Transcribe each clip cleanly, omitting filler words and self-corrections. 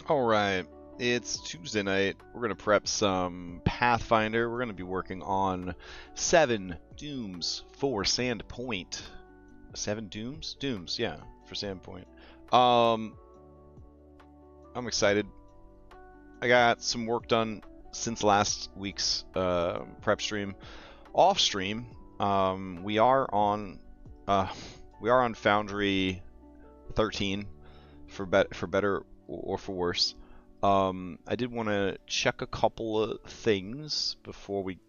Alright, it's Tuesday night. We're going to prep some Pathfinder. We're going to be working on 7 Dooms for Sandpoint. 7 Dooms? Dooms, yeah, for Sandpoint. I'm excited. I got some work done since last week's prep stream. Off stream, we are on Foundry 13 for better or for worse. I did want to check a couple of things before we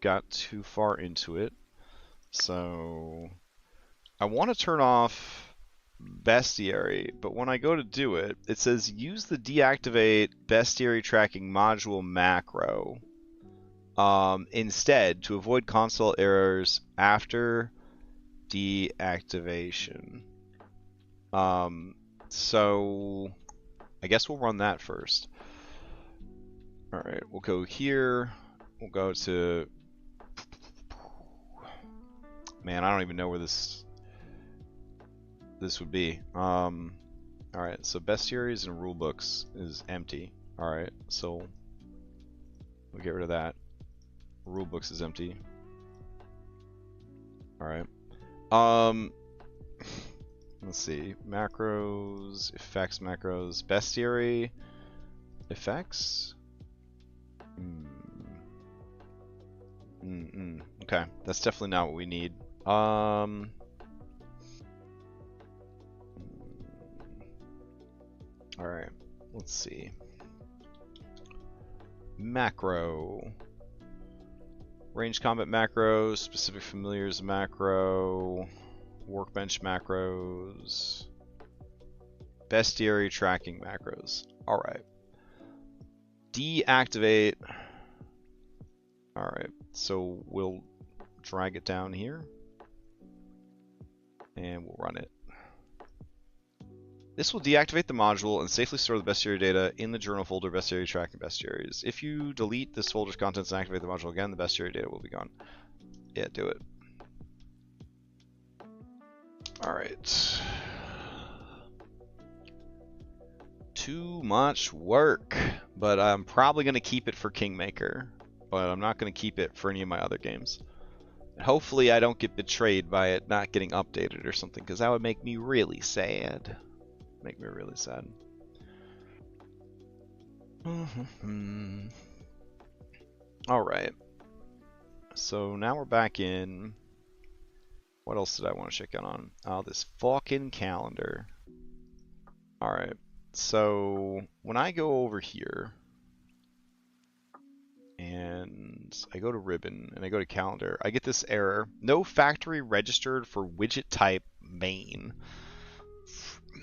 got too far into it. So I want to turn off bestiary, but when I go to do it, it says use the deactivate bestiary tracking module macro instead to avoid console errors after deactivation. So I guess we'll run that first. Alright, we'll go here. We'll go to... Man, I don't even know where this would be. Alright, so bestiaries and rulebooks is empty. Alright, so we'll get rid of that. Rulebooks is empty. Alright. Let's see. Macros, effects macros, bestiary, effects. Okay, that's definitely not what we need. Alright, let's see. Macro. Range combat macro, specific familiars macro, workbench macros, bestiary tracking macros. Alright. Deactivate. Alright, so we'll drag it down here and we'll run it. This will deactivate the module and safely store the bestiary data in the journal folder bestiary tracking bestiaries. If you delete this folder's contents and activate the module again, the bestiary data will be gone. Yeah, do it. Alright. Too much work, but I'm probably going to keep it for Kingmaker, but I'm not going to keep it for any of my other games. Hopefully I don't get betrayed by it not getting updated or something, because that would make me really sad. Make me really sad. Alright. So now we're back in. What else did I want to check in on? Oh, this fucking calendar. Alright. So when I go over here and I go to ribbon and I go to calendar, I get this error. No factory registered for widget type main.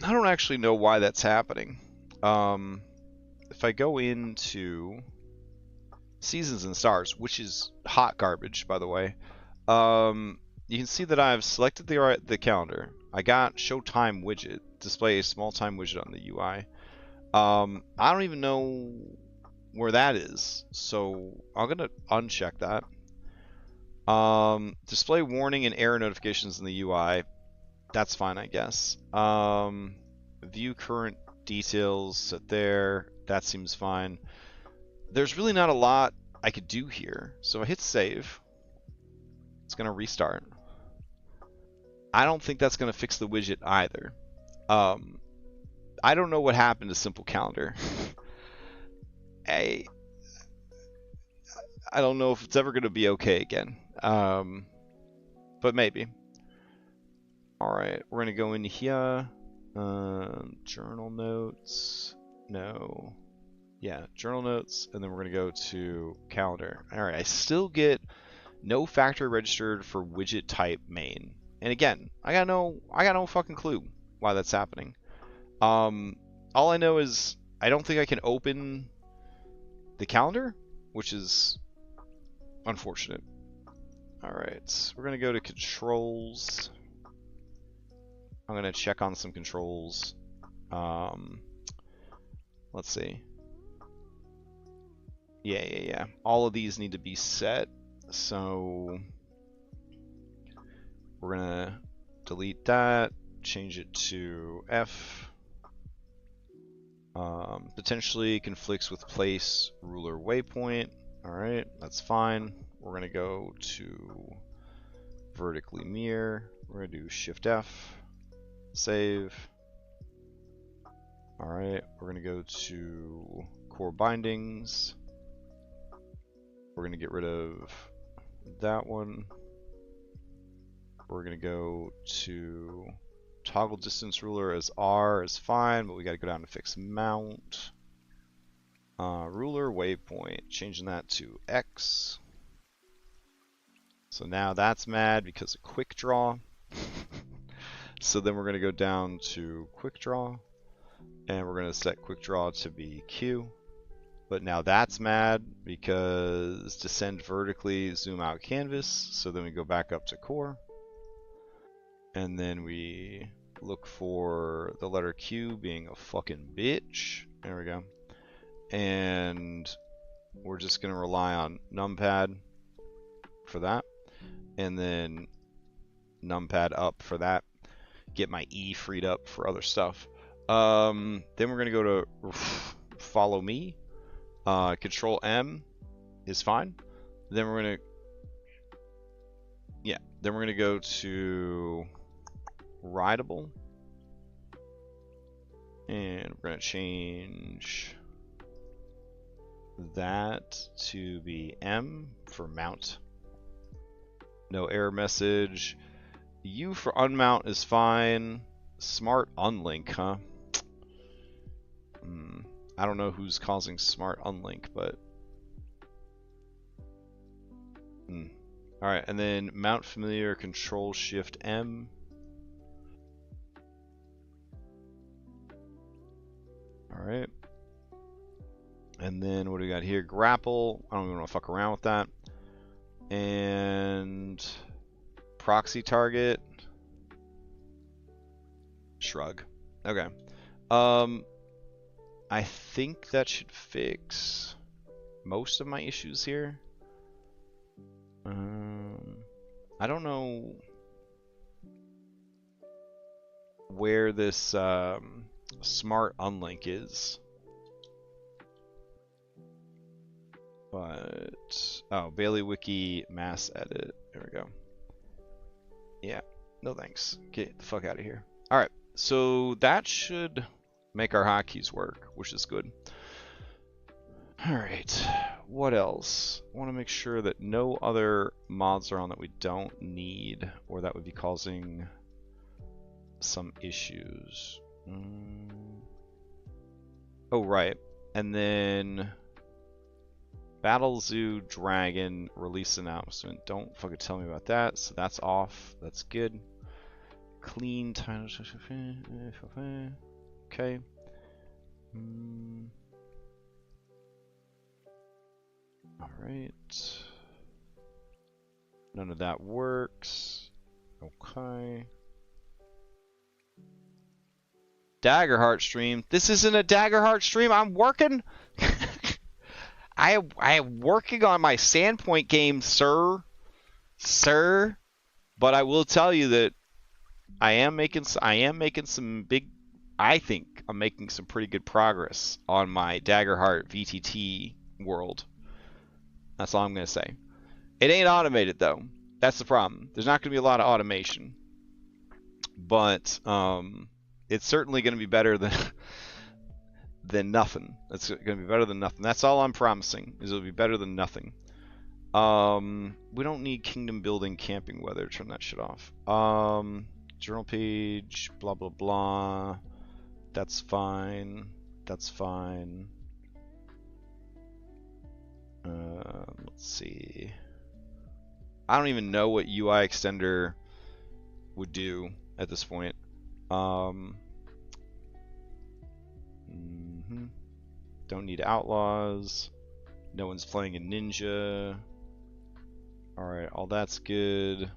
I don't actually know why that's happening. If I go into Seasons and Stars, which is hot garbage, by the way, you can see that I've selected the calendar. I got Show Time widget, display a small time widget on the UI. I don't even know where that is, so I'm gonna uncheck that. Display warning and error notifications in the UI. That's fine, I guess. View current details set there. That seems fine. There's really not a lot I could do here. So I hit save. It's going to restart. I don't think that's going to fix the widget either. I don't know what happened to Simple Calendar. I don't know if it's ever going to be okay again. But maybe. Alright, we're going to go in here. Journal notes. No. Yeah, journal notes, and then we're going to go to calendar. Alright, I still get no factory registered for widget type main. And again, I got no fucking clue why that's happening. All I know is I don't think I can open the calendar, which is unfortunate. Alright, we're going to go to controls. I'm going to check on some controls. Let's see. Yeah. All of these need to be set. So we're going to delete that, change it to F. Potentially conflicts with place, ruler, waypoint. Alright, that's fine. We're going to go to vertically mirror. We're going to do Shift F, save. Alright, we're going to go to core bindings. We're going to get rid of that one. We're going to go to toggle distance ruler as R is fine, but we got to go down to fix mount. Ruler waypoint, changing that to X. So now that's mad because of quick draw. So then we're going to go down to quick draw, and we're going to set quick draw to be Q. But now that's mad because descend vertically, zoom out canvas. So then we go back up to core. And then we look for the letter Q being a fucking bitch. There we go. And we're just going to rely on numpad for that. And then numpad up for that. Get my E freed up for other stuff. Then we're going to go to follow me. Control M is fine. Then we're going to... Yeah. Then we're going to go to rideable. And we're going to change that to be M for mount. No error message. U for unmount is fine. Smart unlink, huh? I don't know who's causing smart unlink, but... Alright, and then mount familiar, control shift M. Alright. And then what do we got here? Grapple. I don't even want to fuck around with that. And proxy target. Shrug. Okay. I think that should fix most of my issues here. I don't know where this smart unlink is. But, oh, Bailey Wiki mass edit. There we go. Yeah, no thanks. Get the fuck out of here. Alright, so that should make our hotkeys work, which is good. Alright, what else? I want to make sure that no other mods are on that we don't need, or that would be causing some issues. Oh, right. And then... Battle Zoo Dragon release announcement. Don't fucking tell me about that. So that's off. That's good. Clean title. Okay. Alright. None of that works. Okay. Daggerheart stream. This isn't a Daggerheart stream. I'm working. I am working on my Sandpoint game, sir. But I will tell you that I am making some big. I think I'm making some pretty good progress on my Daggerheart VTT world. That's all I'm gonna say. It ain't automated though. That's the problem. There's not gonna be a lot of automation, but it's certainly gonna be better than nothing. It's gonna be better than nothing. That's all I'm promising. Is it'll be better than nothing. We don't need kingdom building camping weather. Turn that shit off. Journal page. Blah blah blah. That's fine. That's fine. Let's see. I don't even know what UI extender would do at this point. Don't need outlaws. No one's playing a ninja. Alright, all that's good.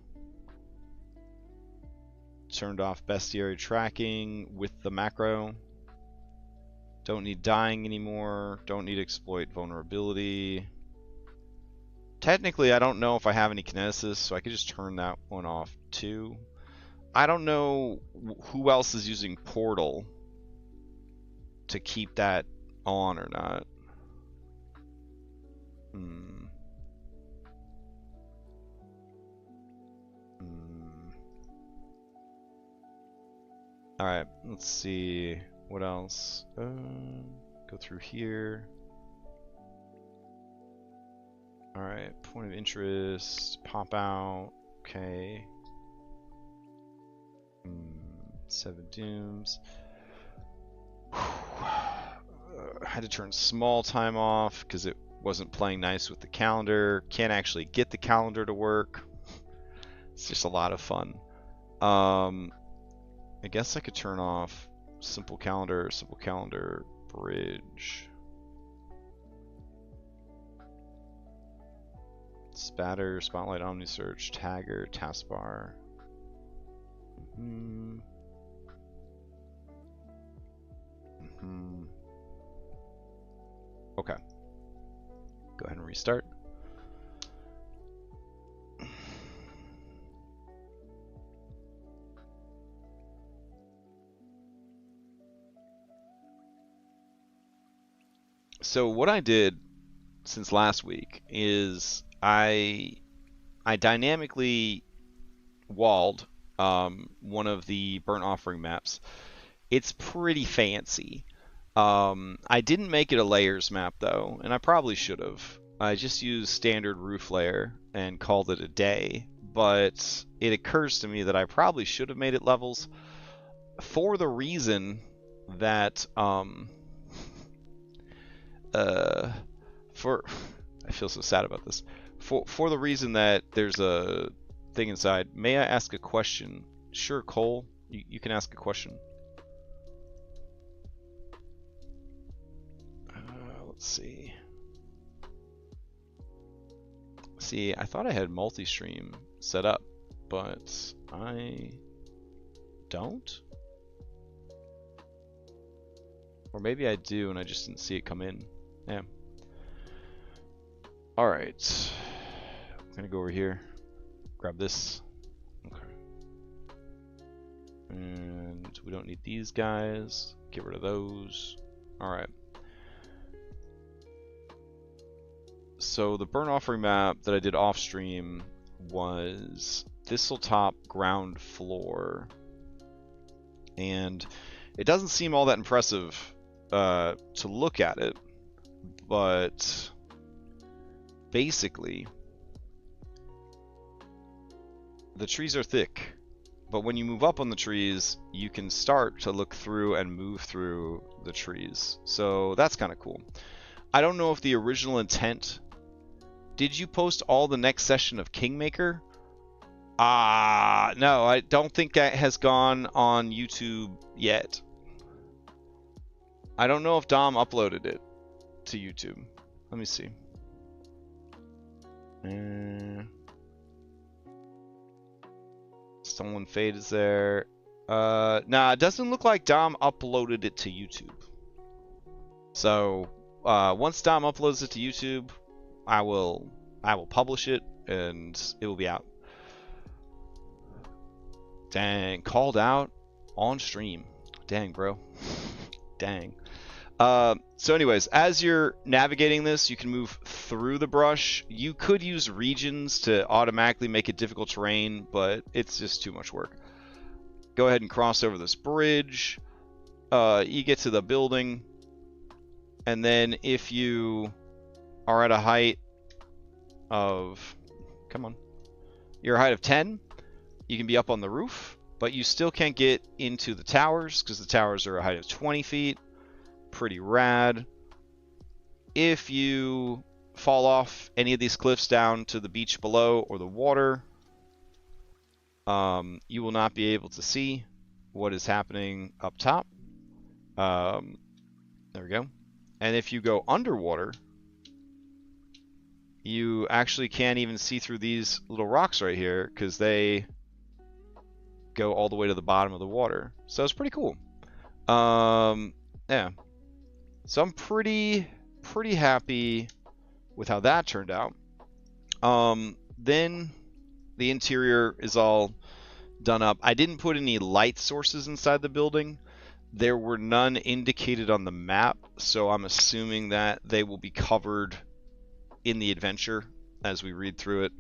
Turned off bestiary tracking with the macro. Don't need dying anymore. Don't need exploit vulnerability. Technically, I don't know if I have any kinesis, so I could just turn that one off too. I don't know who else is using portal. to keep that on or not. All right, let's see what else. Go through here. All right, point of interest, pop out. Okay. 7 dooms. Had to turn small time off because it wasn't playing nice with the calendar. Can't actually get the calendar to work. It's just a lot of fun. I guess I could turn off simple calendar, bridge. Spatter, spotlight, omnisearch, tagger, taskbar. Okay. Go ahead and restart. So what I did since last week is I dynamically walled one of the burnt offering maps. It's pretty fancy. I didn't make it a layers map though, and I probably should have. I just used standard roof layer and called it a day, but it occurs to me that I probably should have made it levels for the reason that I feel so sad about this. For the reason that there's a thing inside. May I ask a question? Sure, Cole. You can ask a question. Let's see. See, I thought I had multi-stream set up, but I don't? Or maybe I do and I just didn't see it come in. Yeah. Alright. I'm gonna go over here. Grab this. Okay. And we don't need these guys. Get rid of those. Alright. So the burnt offering map that I did off stream was Thistletop ground floor. And it doesn't seem all that impressive to look at it, but basically the trees are thick, but when you move up on the trees you can start to look through and move through the trees, so that's kind of cool. I don't know if the original intent, did you post all the next session of Kingmaker? No, I don't think that has gone on YouTube yet. I don't know if Dom uploaded it to YouTube. Let me see. Stolen Fate is there. Nah, it doesn't look like Dom uploaded it to YouTube. So once Dom uploads it to YouTube, I will publish it and it will be out. Dang, called out on stream. Dang, bro. Dang. So anyways, as you're navigating this, you can move through the brush. You could use regions to automatically make it difficult terrain, but it's just too much work. Go ahead and cross over this bridge. You get to the building, and then if you are at a height of, you're a height of 10, you can be up on the roof, but you still can't get into the towers because the towers are a height of 20 feet. Pretty rad. If you fall off any of these cliffs down to the beach below or the water, you will not be able to see what is happening up top. There we go. And if you go underwater, you actually can't even see through these little rocks right here because they go all the way to the bottom of the water. So it's pretty cool. Yeah. So I'm pretty happy with how that turned out. Then the interior is all done up. I didn't put any light sources inside the building There were none indicated on the map, so I'm assuming that they will be covered in the adventure as we read through it.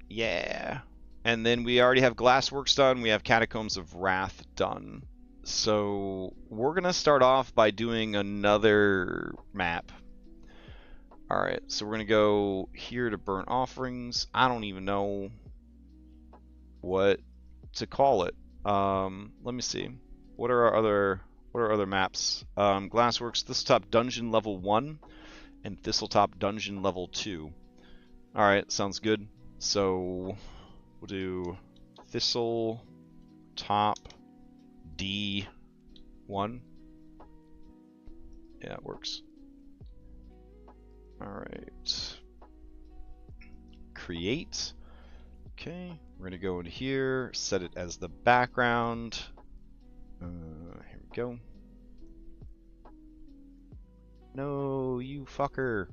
Yeah. And then we already have Glassworks done. We have Catacombs of Wrath done. So we're going to start off by doing another map. Alright, so we're going to go here to Burnt Offerings. I don't even know what to call it. Let me see. What are our other maps? Glassworks, Thistletop Dungeon Level 1 and Thistletop Dungeon Level 2. Alright, sounds good. So we'll do Thistletop D1. Yeah, it works. Alright. Create. Okay, we're going to go in here, set it as the background. Here we go. No, you fucker.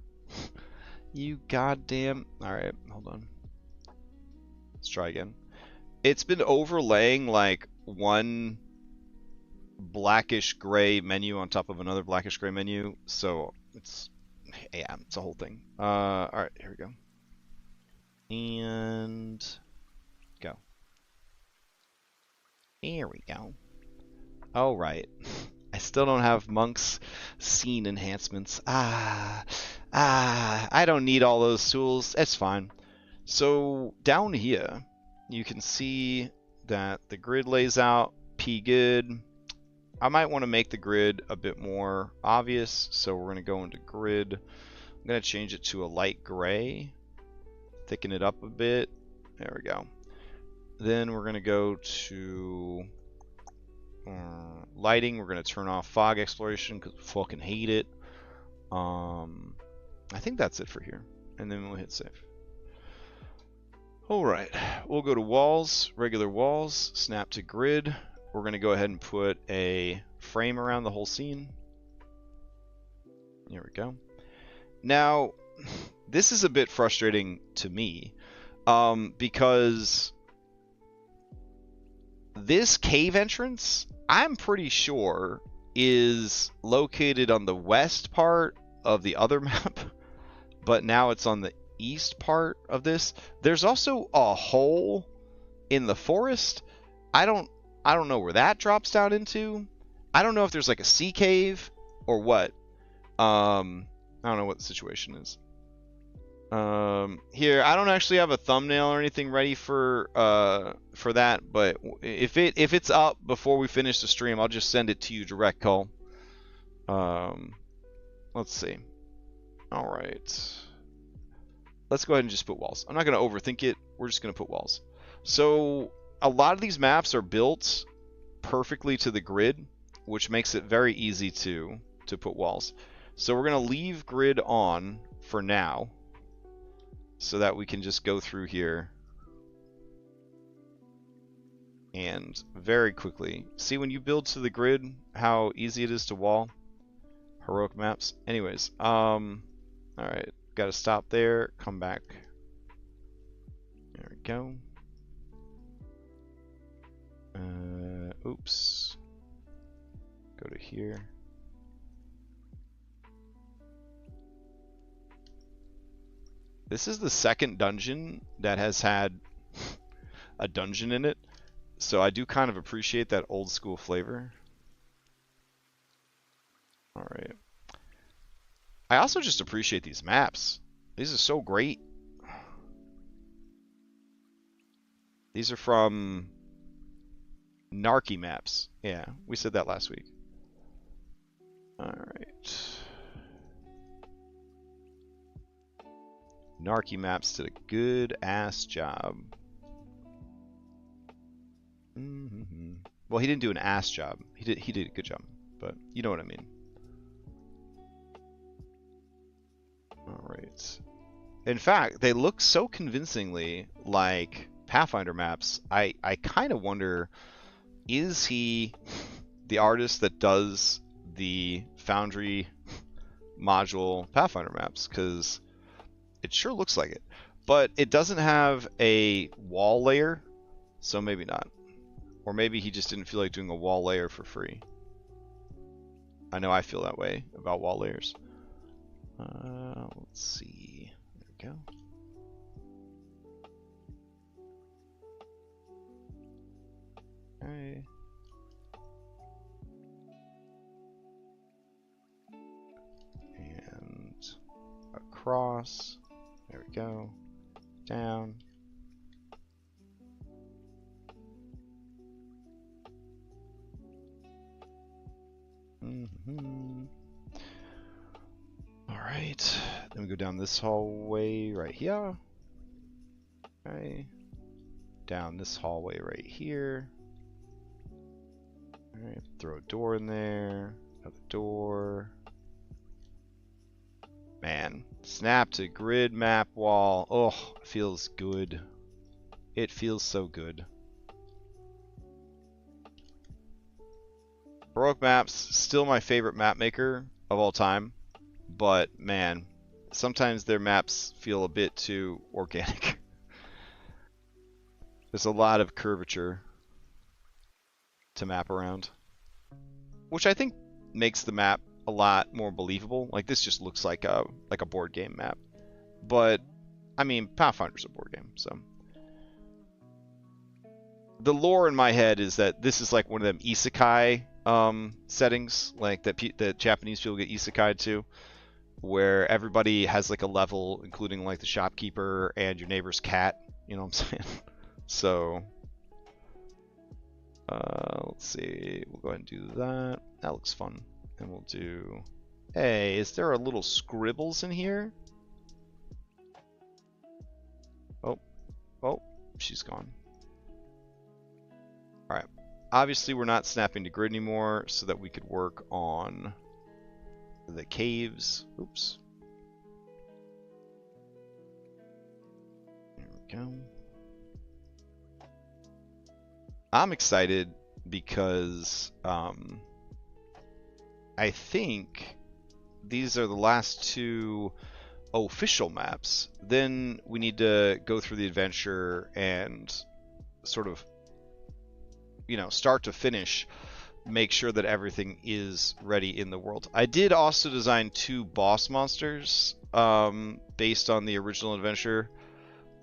You goddamn... Alright, hold on. Let's try again. It's been overlaying like one blackish gray menu on top of another blackish gray menu, so it's... Yeah, it's a whole thing. Alright, here we go. And... Go. Here we go. Oh, right. I still don't have Monk's scene enhancements. I don't need all those tools. It's fine. So, down here, you can see that the grid lays out P good. I might want to make the grid a bit more obvious, so we're going to go into grid. I'm going to change it to a light gray. Thicken it up a bit. There we go. Then we're going to go to lighting. We're going to turn off fog exploration because we fucking hate it. I think that's it for here. And then we'll hit save. Alright, we'll go to walls, regular walls, snap to grid. We're going to go ahead and put a frame around the whole scene. Here we go. Now, this is a bit frustrating to me because this cave entrance, I'm pretty sure, is located on the west part of the other map, but now it's on the east part of this. There's also a hole in the forest. I don't know where that drops down into. I don't know if there's like a sea cave or what. I don't know what the situation is. Here, I don't actually have a thumbnail or anything ready for that, but if it's up before we finish the stream, I'll just send it to you direct, Cole. Let's see. All right. Let's go ahead and just put walls. I'm not going to overthink it. We're just going to put walls. So a lot of these maps are built perfectly to the grid, which makes it very easy to put walls. So we're going to leave grid on for now so that we can just go through here and very quickly see when you build to the grid how easy it is to wall. Heroic maps. Anyways, all right. Got to stop there, come back. There we go. Oops. Go to here. This is the second dungeon that has had a dungeon in it, so I do kind of appreciate that old school flavor. Alright. I also just appreciate these maps. These are so great. These are from Narky Maps. Yeah, we said that last week. Alright. Narky Maps did a good ass job. Well, he didn't do an ass job. He did a good job, but you know what I mean. Alright. In fact, they look so convincingly like Pathfinder maps. I kind of wonder, is he the artist that does the Foundry module Pathfinder maps? Because it sure looks like it. But it doesn't have a wall layer, so maybe not. Or maybe he just didn't feel like doing a wall layer for free. I know I feel that way about wall layers. Let's see. There we go. Okay. And across. There we go. Down. All right. Then we go down this hallway right here. Okay. Down this hallway right here. All right. Throw a door in there. Another door. Man, snap to grid map wall. Oh, feels good. It feels so good. Heroic Maps, still my favorite map maker of all time, but man, sometimes their maps feel a bit too organic. There's a lot of curvature to map around, which I think makes the map a lot more believable. Like, this just looks like a board game map, but I mean, Pathfinder's a board game, so. The lore in my head is that this is like one of them isekai settings, like that Japanese people get isekai to, where everybody has like a level, including like the shopkeeper and your neighbor's cat. You know what I'm saying? So, let's see. We'll go ahead and do that. That looks fun. And we'll do. Hey, is there a little scribbles in here? Oh, she's gone. All right. Obviously, we're not snapping to grid anymore, so that we could work on the caves. Oops. There we go. I'm excited because I think these are the last two official maps. Then we need to go through the adventure and sort of, you know, start to finish, make sure that everything is ready in the world. I did also design 2 boss monsters based on the original adventure.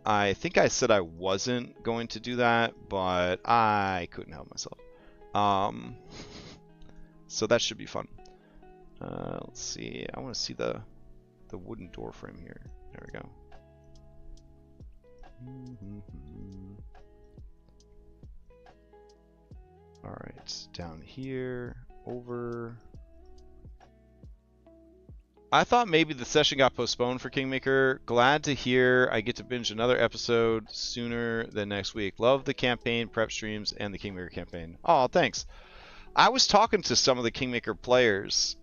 I think I said I wasn't going to do that, but I couldn't help myself. So that should be fun. Let's see. I want to see the wooden door frame here. There we go. Alright, down here, over. I thought maybe the session got postponed for Kingmaker. Glad to hear I get to binge another episode sooner than next week. Love the campaign, prep streams, and the Kingmaker campaign. Oh, thanks. I was talking to some of the Kingmaker players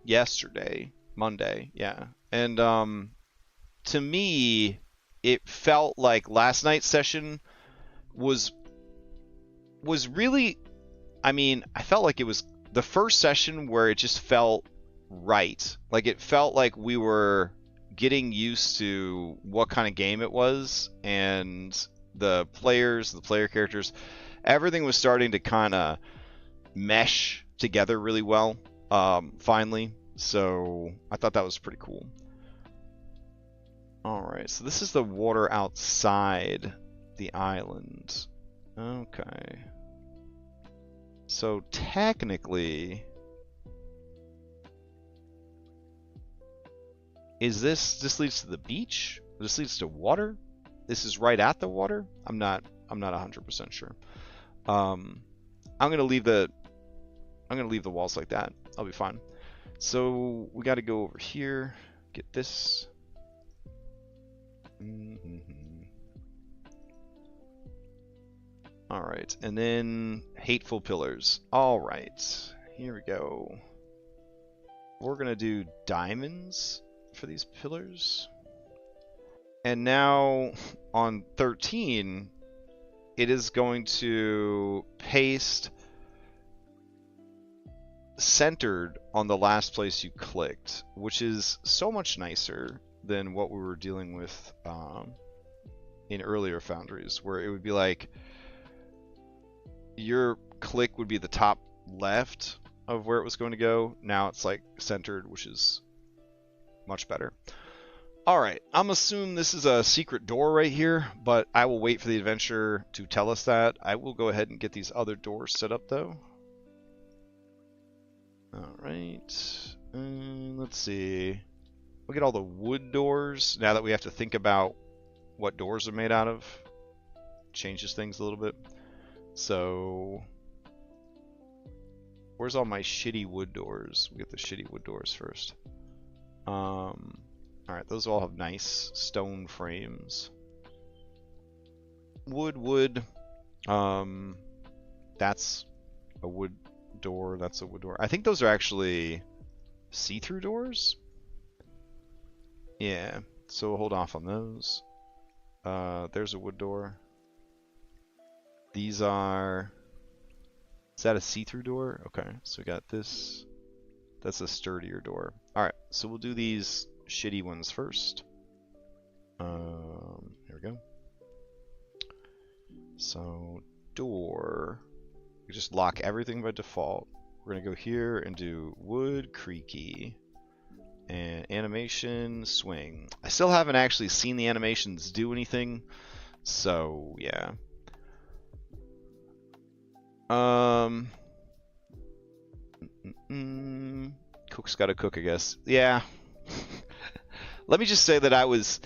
yesterday, Monday, yeah. And to me, it felt like last night's session was really, I mean, I felt like it was the first session where it just felt right. Like, it felt like we were getting used to what kind of game it was, and the player characters, everything was starting to kind of mesh together really well, finally. So I thought that was pretty cool. Alright, so this is the water outside the island. Okay. So technically, is this leads to the beach? This leads to water? This is right at the water? I'm not 100% sure. I'm gonna leave the walls like that. I'll be fine. So we got to go over here, get this. All right, and then hateful pillars. All right, here we go. We're gonna do diamonds for these pillars. And now on 13, it is going to paste centered on the last place you clicked, which is so much nicer than what we were dealing with in earlier Foundries, where it would be like your click would be the top left of where it was going to go. Now it's like centered, which is much better. Alright, I'm assuming this is a secret door right here, but I will wait for the adventure to tell us that. I will go ahead and get these other doors set up though. Alright, let's see. We'll get all the wood doors now that we have to think about what doors are made out of. Changes things a little bit. So, where's all my shitty wood doors? We get the shitty wood doors first. Alright, those all have nice stone frames. Wood. That's a wood door. That's a wood door. I think those are actually see-through doors. Yeah, so we'll hold off on those. There's a wood door. These are... Is that a see-through door? Okay, so we got this. That's a sturdier door. Alright, so we'll do these shitty ones first. Here we go. So, door. We just lock everything by default. We're going to go here and do wood, creaky. And animation, swing. I still haven't actually seen the animations do anything. So, yeah. Cook's gotta cook, I guess. Yeah. Let me just say that I was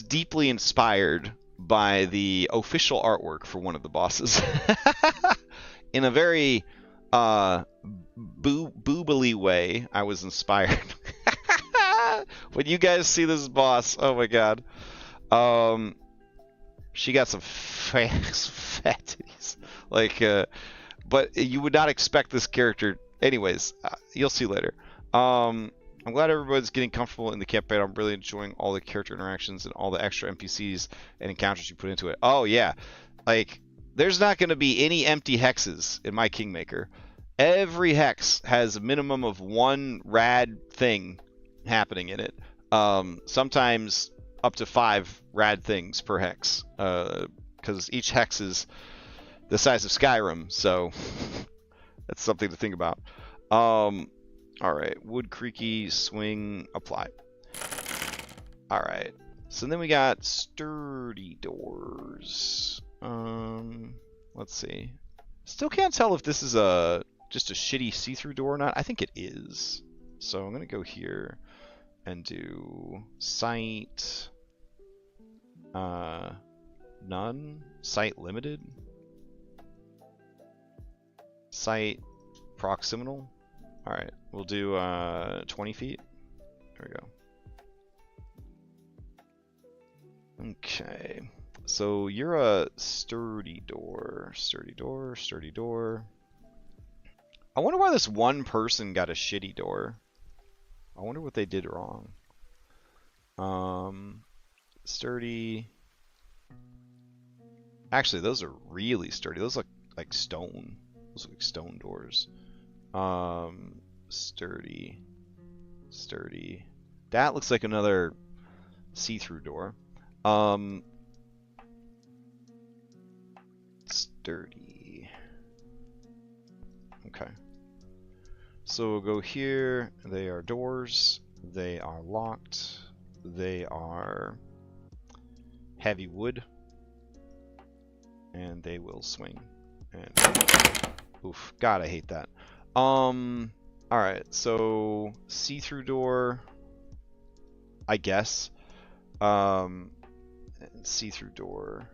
deeply inspired by the official artwork for one of the bosses. In a very boobily way, I was inspired. When you guys see this boss, oh my god. She got some fat titties. Like, but you would not expect this character. Anyways, you'll see later. I'm glad everybody's getting comfortable in the campaign. I'm really enjoying all the character interactions and all the extra NPCs and encounters you put into it. Oh yeah, like there's not going to be any empty hexes in my Kingmaker. Every hex has a minimum of one rad thing happening in it. Sometimes up to 5 rad things per hex, because each hex is the size of Skyrim, so that's something to think about. Alright, wood, creaky, swing, apply. Alright, so then we got sturdy doors. Let's see. Still can't tell if this is just a shitty see-through door or not. I think it is. So I'm gonna go here and do site none, site limited, site proximal. Alright, we'll do 20 feet. There we go. Okay, so you're a sturdy door. I wonder why this one person got a shitty door. I wonder what they did wrong. Sturdy. Actually, those are really sturdy. Those look like stone. Those look like stone doors. Sturdy. That looks like another see-through door. Sturdy. Okay. So we'll go here. They are doors. They are locked. They are heavy wood. And they will swing. And oof, God, I hate that. Alright, so see-through door, I guess. See-through door.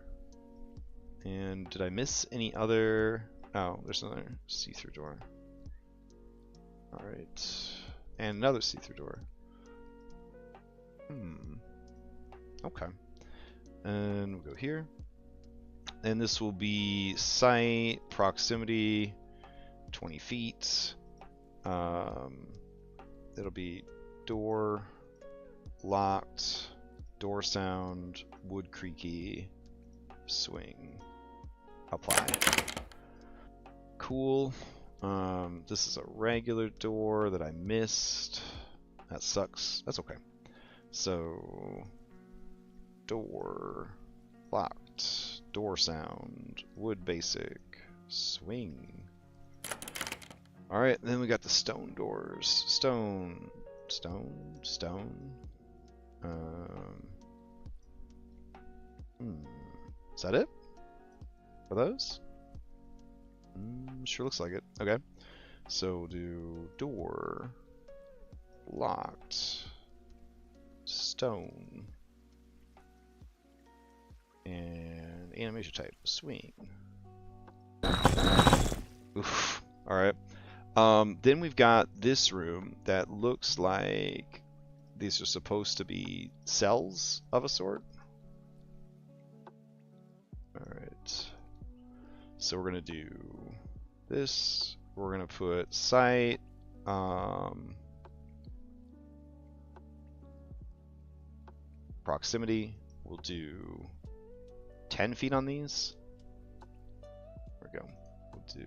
And did I miss any other? Oh, there's another see-through door. Alright. And another see-through door. Okay. And we'll go here. And this will be site, proximity, 20 feet. It'll be door, locked, door sound, wood creaky, swing, apply. Cool. This is a regular door that I missed. That sucks. That's okay. So, door, locked, door sound, wood basic, Swing. Alright, then we got the stone doors. Stone. Is that it? For those? Sure looks like it. Okay. So we'll do door. Locked. Stone. And animation type. Swing. Oof. Alright. Then we've got this room that looks like these are supposed to be cells of a sort. Alright. So we're going to do this. We're going to put site. Proximity. We'll do 10 feet on these. There we go. We'll do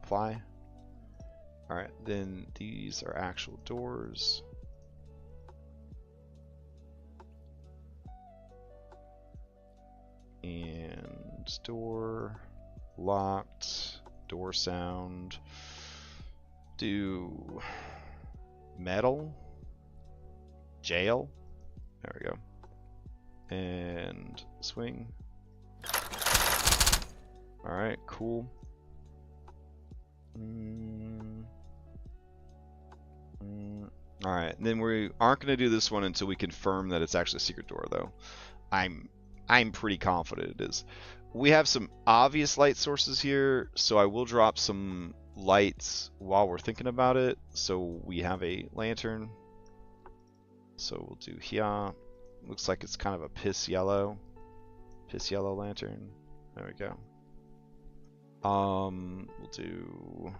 apply. Alright, then these are actual doors. And door locked, door sound. Do metal, jail. There we go. And swing. Alright, cool. Alright, then we aren't going to do this one until we confirm that it's actually a secret door, though. I'm pretty confident it is. We have some obvious light sources here, so I will drop some lights while we're thinking about it. So we have a lantern. So we'll do here. Looks like it's kind of a piss yellow lantern. There we go. We'll do,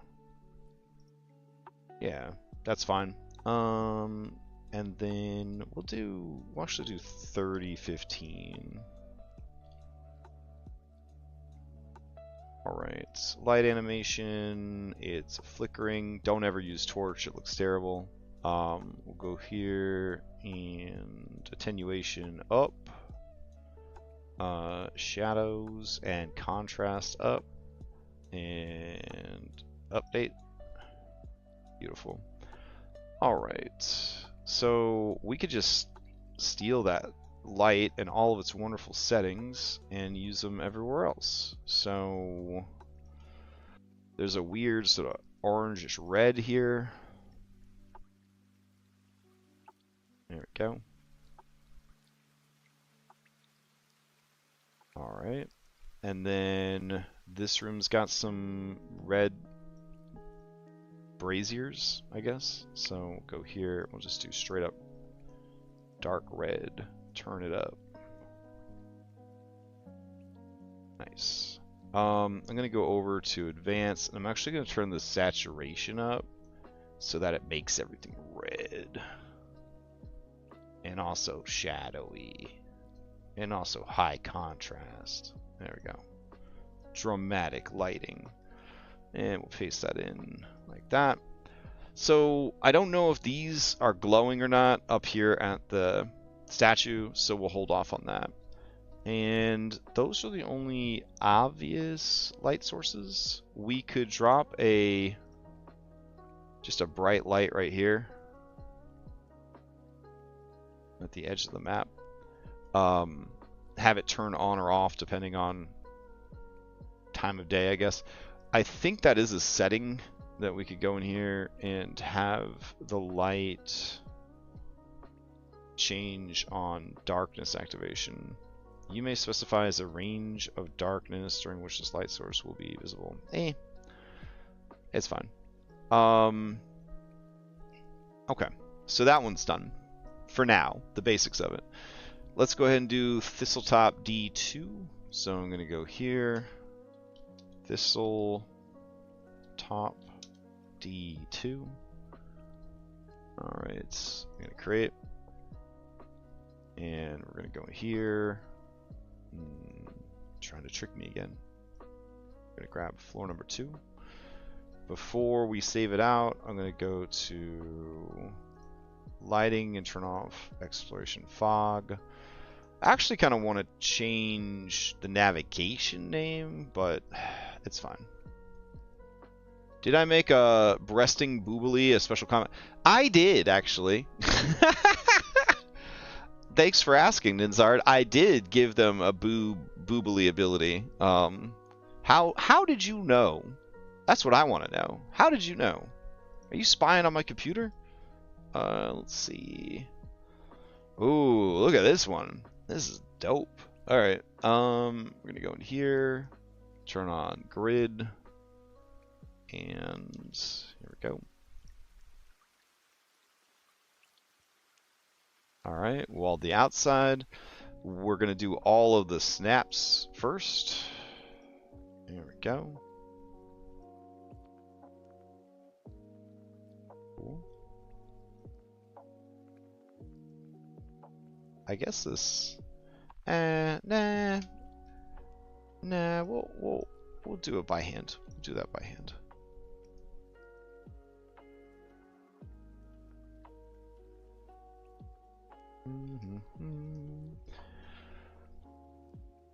yeah, that's fine. And then we'll actually do 30-15. Alright, light animation, it's flickering. Don't ever use torch, it looks terrible. We'll go here and attenuation up. Shadows and contrast up. And update. Beautiful. Alright, so we could just steal that light and all of its wonderful settings and use them everywhere else. So there's a weird sort of orangish red here. There we go. Alright, and then this room's got some red braziers, I guess. So we'll go here, we'll just do straight up dark red, turn it up. Nice. I'm gonna go over to advanced, and I'm actually gonna turn the saturation up so that it makes everything red. And also shadowy. And also high contrast. There we go. Dramatic lighting. And we'll paste that in like that. So I don't know if these are glowing or not up here at the statue, so we'll hold off on that. And those are the only obvious light sources. We could drop just a bright light right here at the edge of the map. Have it turn on or off depending on time of day, I guess. I think that is a setting that we could go in here and have the light change on darkness activation. You may specify as a range of darkness during which this light source will be visible. It's fine. Okay, so that one's done for now, the basics of it. Let's go ahead and do Thistletop D2. So I'm going to go here, Thistletop D2. Alright, I'm going to create. And we're going to go here. Trying to trick me again. I'm going to grab floor number 2. Before we save it out, I'm going to go to lighting and turn off exploration fog. I actually kind of want to change the navigation name, but it's fine. Did I make a breasting boobily a special comment? I did, actually. Thanks for asking, Ninzard. I did give them a boobily ability. How did you know? That's what I want to know. How did you know? Are you spying on my computer? Let's see. Ooh, look at this one. This is dope. All right. We're gonna go in here, turn on grid, and here we go. All right. Well, the outside, we're gonna do all of the snaps first. There we go. Cool. I guess this. Nah. We'll do it by hand. We'll do that by hand.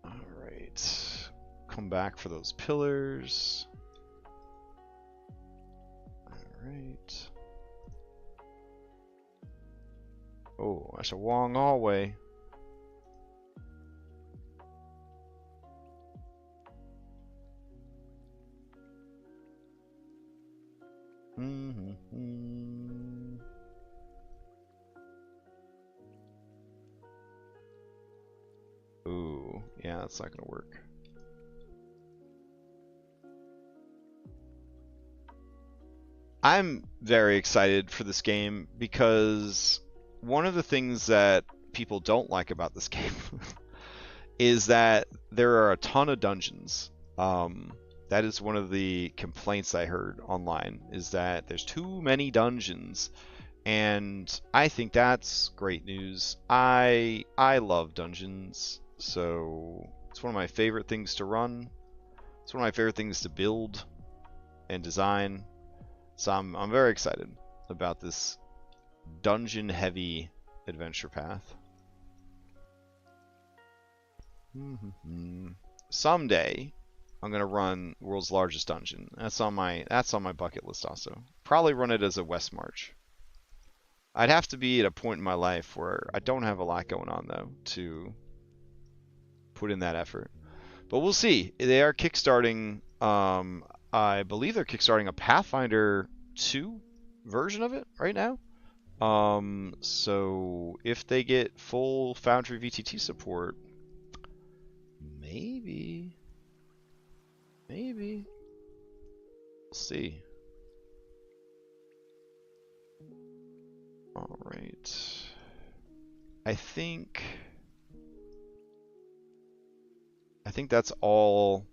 All right. Come back for those pillars. All right. Oh, that's a long hallway. Ooh, yeah, that's not gonna work. I'm very excited for this game because one of the things that people don't like about this game is that there are a ton of dungeons. That is one of the complaints I heard online, is that there's too many dungeons. And I think that's great news. I love dungeons, so it's one of my favorite things to run. It's one of my favorite things to build and design. So I'm very excited about this dungeon-heavy adventure path. Someday, I'm gonna run World's Largest Dungeon. That's on my bucket list also. Probably run it as a West March. I'd have to be at a point in my life where I don't have a lot going on though to put in that effort. But we'll see. They are kickstarting. I believe they're kickstarting a Pathfinder 2 version of it right now. So if they get full Foundry VTT support, maybe. We'll see. All right. I think that's all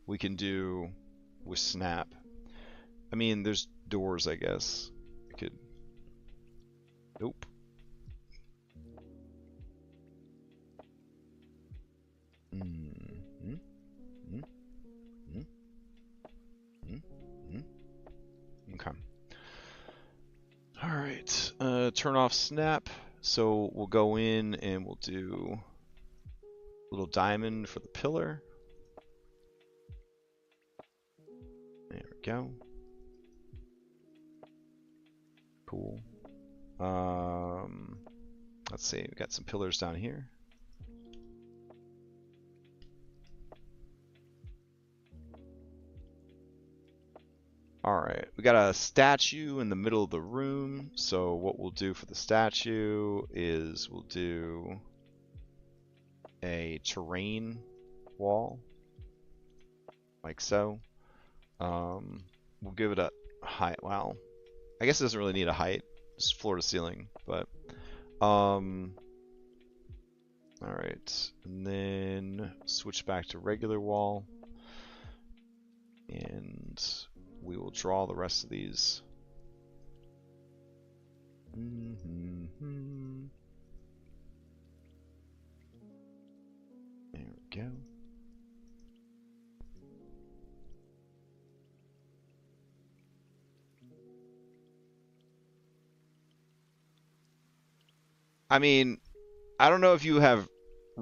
we can do with Snap. I mean, there's doors, I guess. We could. Nope. Okay. All right. Turn off Snap. So we'll go in and we'll do a little diamond for the pillar. There we go. Cool. Let's see. We got some pillars down here. Alright, we got a statue in the middle of the room, so what we'll do for the statue is we'll do a terrain wall, like so. We'll give it a height, well, I guess it doesn't really need a height, just floor to ceiling, but, alright, and then switch back to regular wall, and we will draw the rest of these. There we go. I mean, I don't know if you have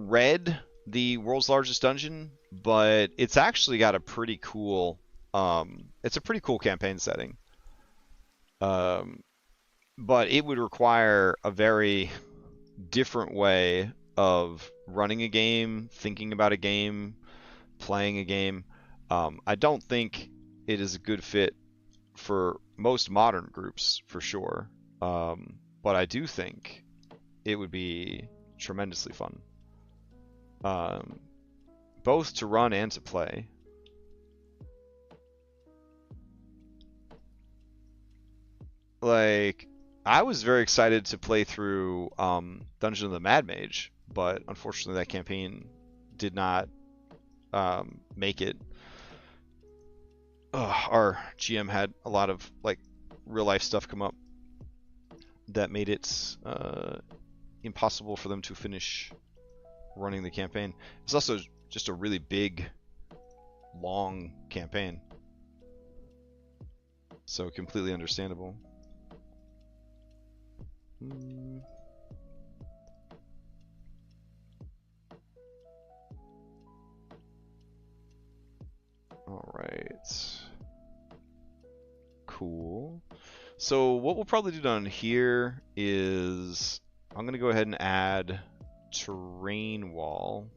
read the world's largest dungeon, but it's actually got a pretty cool it's a pretty cool campaign setting. But it would require a very different way of running a game, thinking about a game, playing a game. I don't think it is a good fit for most modern groups, for sure. But I do think it would be tremendously fun, both to run and to play. Like, I was very excited to play through Dungeon of the Mad Mage, but unfortunately that campaign did not make it. Our GM had a lot of like real life stuff come up that made it impossible for them to finish running the campaign. It's also just a really big, long campaign, so completely understandable. All right. Cool. So what we'll probably do down here is I'm going to go ahead and add terrain wall.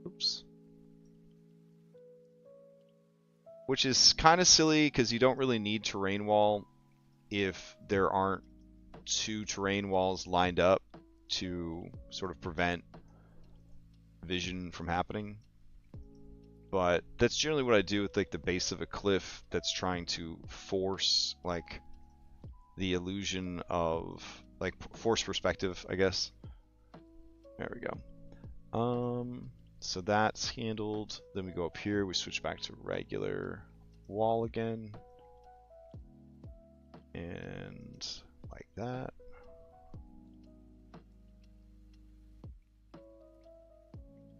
Oops. Which is kind of silly because you don't really need terrain wall if there aren't two terrain walls lined up to sort of prevent vision from happening. But that's generally what I do with like the base of a cliff that's trying to force like the illusion of like force perspective, I guess. There we go. So that's handled. Then we go up here, we switch back to regular wall again. And like that.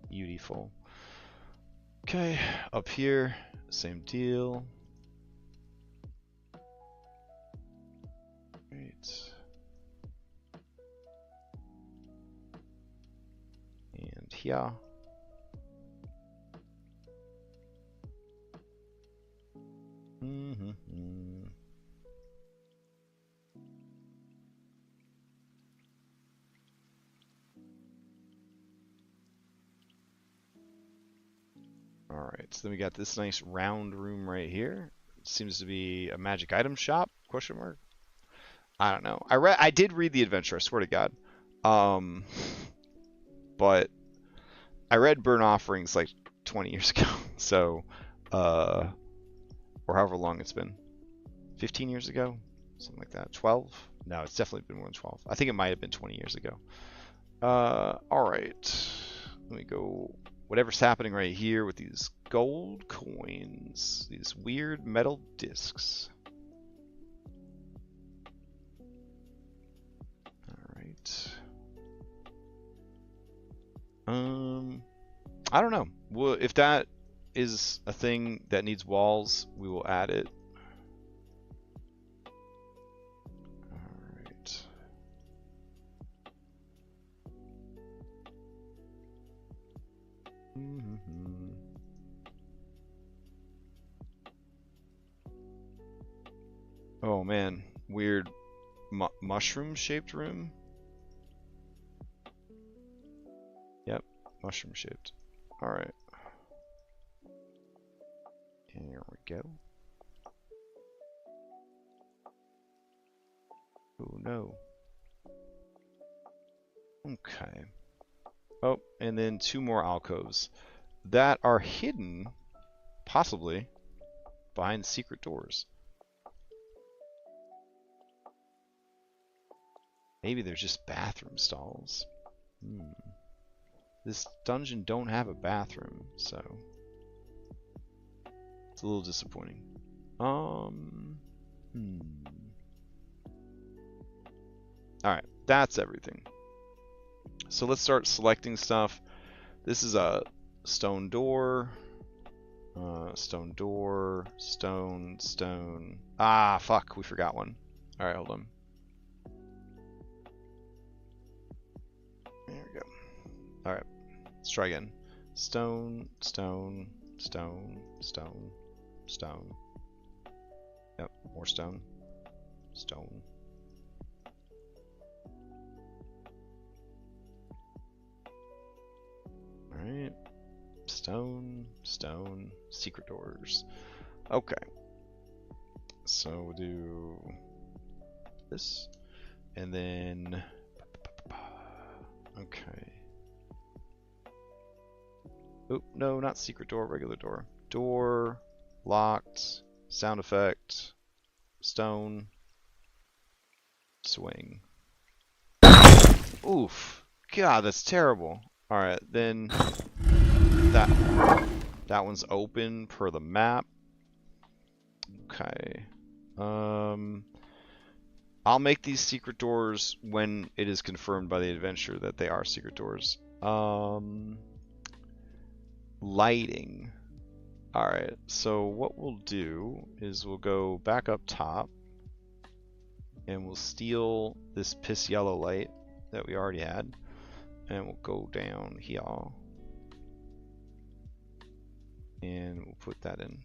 Beautiful. Okay, up here, same deal. Right. And here. Alright, so then we got this nice round room right here. Seems to be a magic item shop, question mark? I don't know. I did read the adventure, I swear to God. But I read Burn Offerings like 20 years ago, so or however long it's been. 15 years ago? Something like that. 12? No, it's definitely been more than 12. I think it might have been 20 years ago. Alright. Let me go. Whatever's happening right here with these gold coins. These weird metal discs. Alright. I don't know. Well, if that is a thing that needs walls, we will add it. Alright. Oh man, weird mushroom-shaped room. Yep, mushroom-shaped. Alright. Here we go. Oh no. Okay. Oh, and then two more alcoves that are hidden, possibly, behind secret doors. Maybe they're just bathroom stalls. This dungeon don't have a bathroom, so it's a little disappointing. Alright, that's everything. So let's start selecting stuff. This is a stone door. Stone door. Stone. Stone. Ah, fuck. We forgot one. Alright, hold on. There we go. Alright, let's try again. Stone, stone, stone, stone, stone. Yep, more stone. Stone. Alright. Stone, stone, secret doors. Okay. So we'll do this. And then okay. Oh, no, not secret door, regular door. Door, locked, sound effect, stone, swing. Oof. God, that's terrible. Alright, then that one's open per the map. Okay. I'll make these secret doors when it is confirmed by the adventure that they are secret doors. Lighting. Alright, so what we'll do is we'll go back up top and we'll steal this piss yellow light that we already had, and we'll go down here and we'll put that in.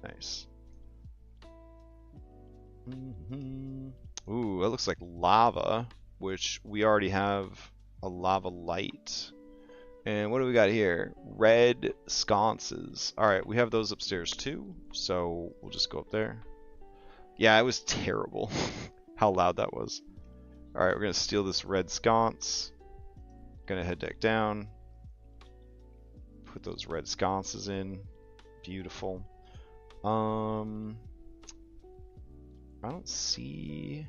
Nice. Ooh, that looks like lava, which we already have a lava light. And what do we got here? Red sconces. Alright, we have those upstairs too, so we'll just go up there. Yeah, it was terrible how loud that was. Alright, we're going to steal this red sconce. Gonna head back down. Put those red sconces in. Beautiful. I don't see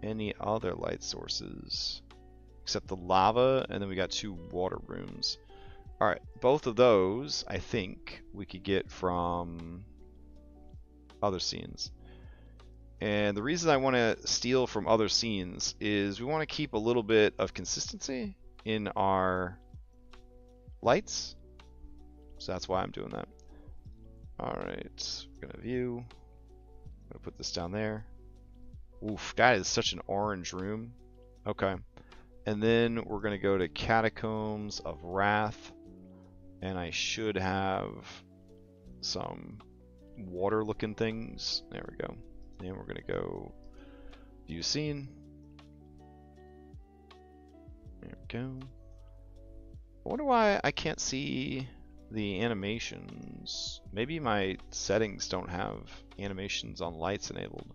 any other light sources except the lava, and then we got 2 water rooms. Alright, both of those I think we could get from other scenes. And the reason I want to steal from other scenes is we want to keep a little bit of consistency in our lights. So that's why I'm doing that. Alright, we're going to view. I'm going to put this down there. Oof, that is such an orange room. Okay. And then we're going to go to Catacombs of Wrath. And I should have some water looking things. There we go. And we're going to go view scene. There we go. I wonder why I can't see the animations. Maybe my settings don't have animations on lights enabled.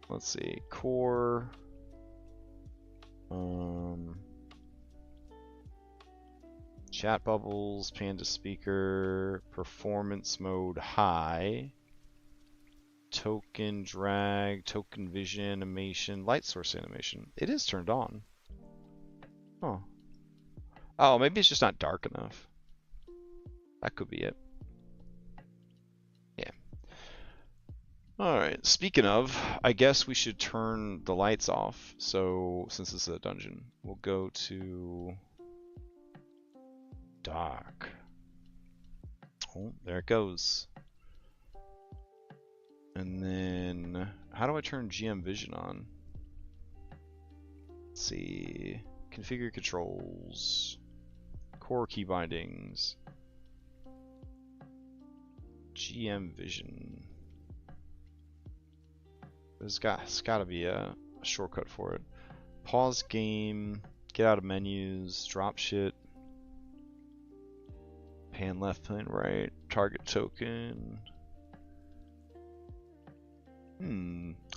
Let's see. Core. Chat bubbles, panda speaker, performance mode high. Token drag, token vision animation, light source animation. It is turned on. Oh. Oh, maybe it's just not dark enough. That could be it. Yeah. Alright, speaking of, I guess we should turn the lights off. So, since this is a dungeon, we'll go to dark. Oh, there it goes. And then, how do I turn GM Vision on? Let's see. Configure controls. Core key bindings. GM Vision. There's got to be a shortcut for it. Pause game. Get out of menus. Drop shit. Pan left, pan right. Target token.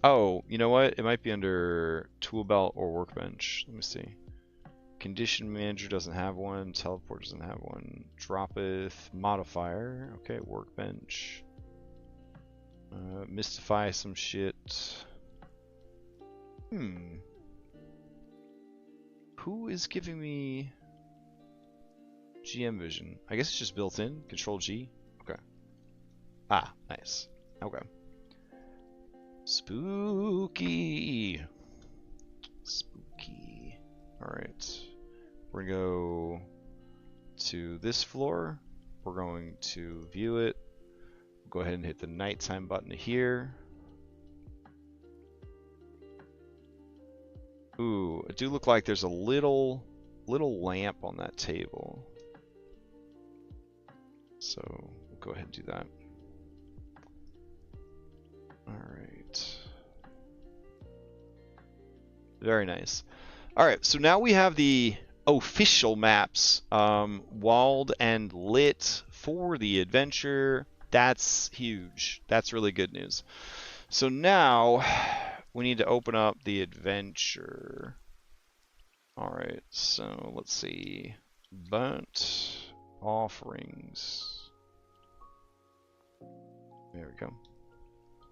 Oh, you know what? It might be under tool belt or workbench. Let me see. Condition manager doesn't have one. Teleport doesn't have one. Dropeth modifier. Okay, workbench. Mystify some shit. Who is giving me GM vision? I guess it's just built in. Control G. Okay. Ah, nice. Okay. Spooky. Spooky. Alright. We're going to go to this floor. We're going to view it. Go ahead and hit the nighttime button here. Ooh, it do look like there's a little lamp on that table. So we'll go ahead and do that. Alright. Very nice. Alright, so now we have the official maps walled and lit for the adventure. That's huge. That's really good news. So now we need to open up the adventure. Alright, so let's see. Burnt offerings. There we go.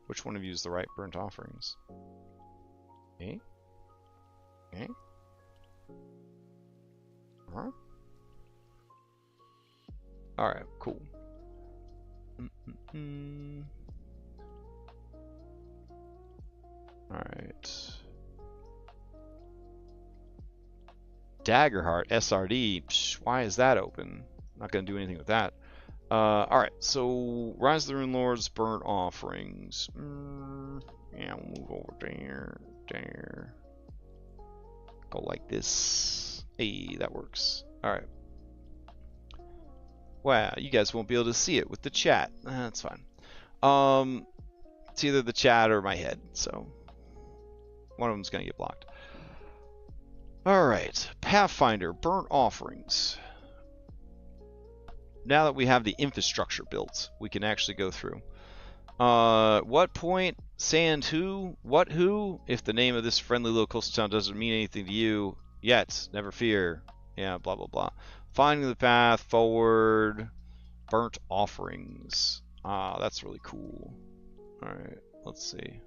Which one of you is the right burnt offerings? Eh? Eh? Huh? Alright, cool. Alright. Daggerheart, SRD. Psh, why is that open? Not going to do anything with that. Alright, so Rise of the Rune Lords, burnt offerings. Yeah, we'll move over there. Go like this. Hey, that works. Alright. Wow, you guys won't be able to see it with the chat. That's fine. It's either the chat or my head, so one of them's going to get blocked. Alright, Pathfinder, burnt offerings. Now that we have the infrastructure built, we can actually go through. What point? Sand who? What who? If the name of this friendly little coastal town doesn't mean anything to you yet, never fear. Yeah, blah, blah, blah. Finding the path forward. Burnt offerings. Ah, that's really cool. Alright, let's see.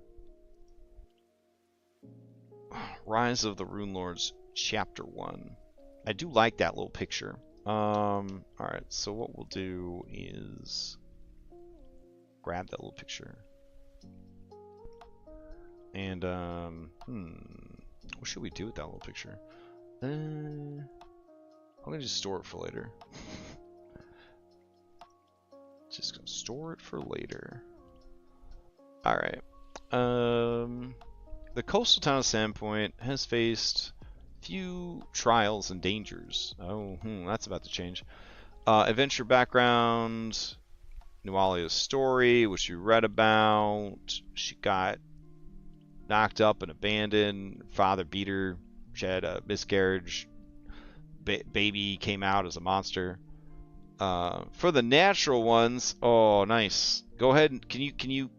Rise of the Rune Lords, Chapter 1. I do like that little picture. Alright, so what we'll do is grab that little picture. And, what should we do with that little picture? I'm gonna just store it for later. Just gonna store it for later. Alright. The coastal town of Sandpoint has faced few trials and dangers. Oh, that's about to change. Adventure background. Nualia's story, which you read about. She got knocked up and abandoned. Father beat her. She had a miscarriage. Baby came out as a monster. For the natural ones, oh, nice. Go ahead and can you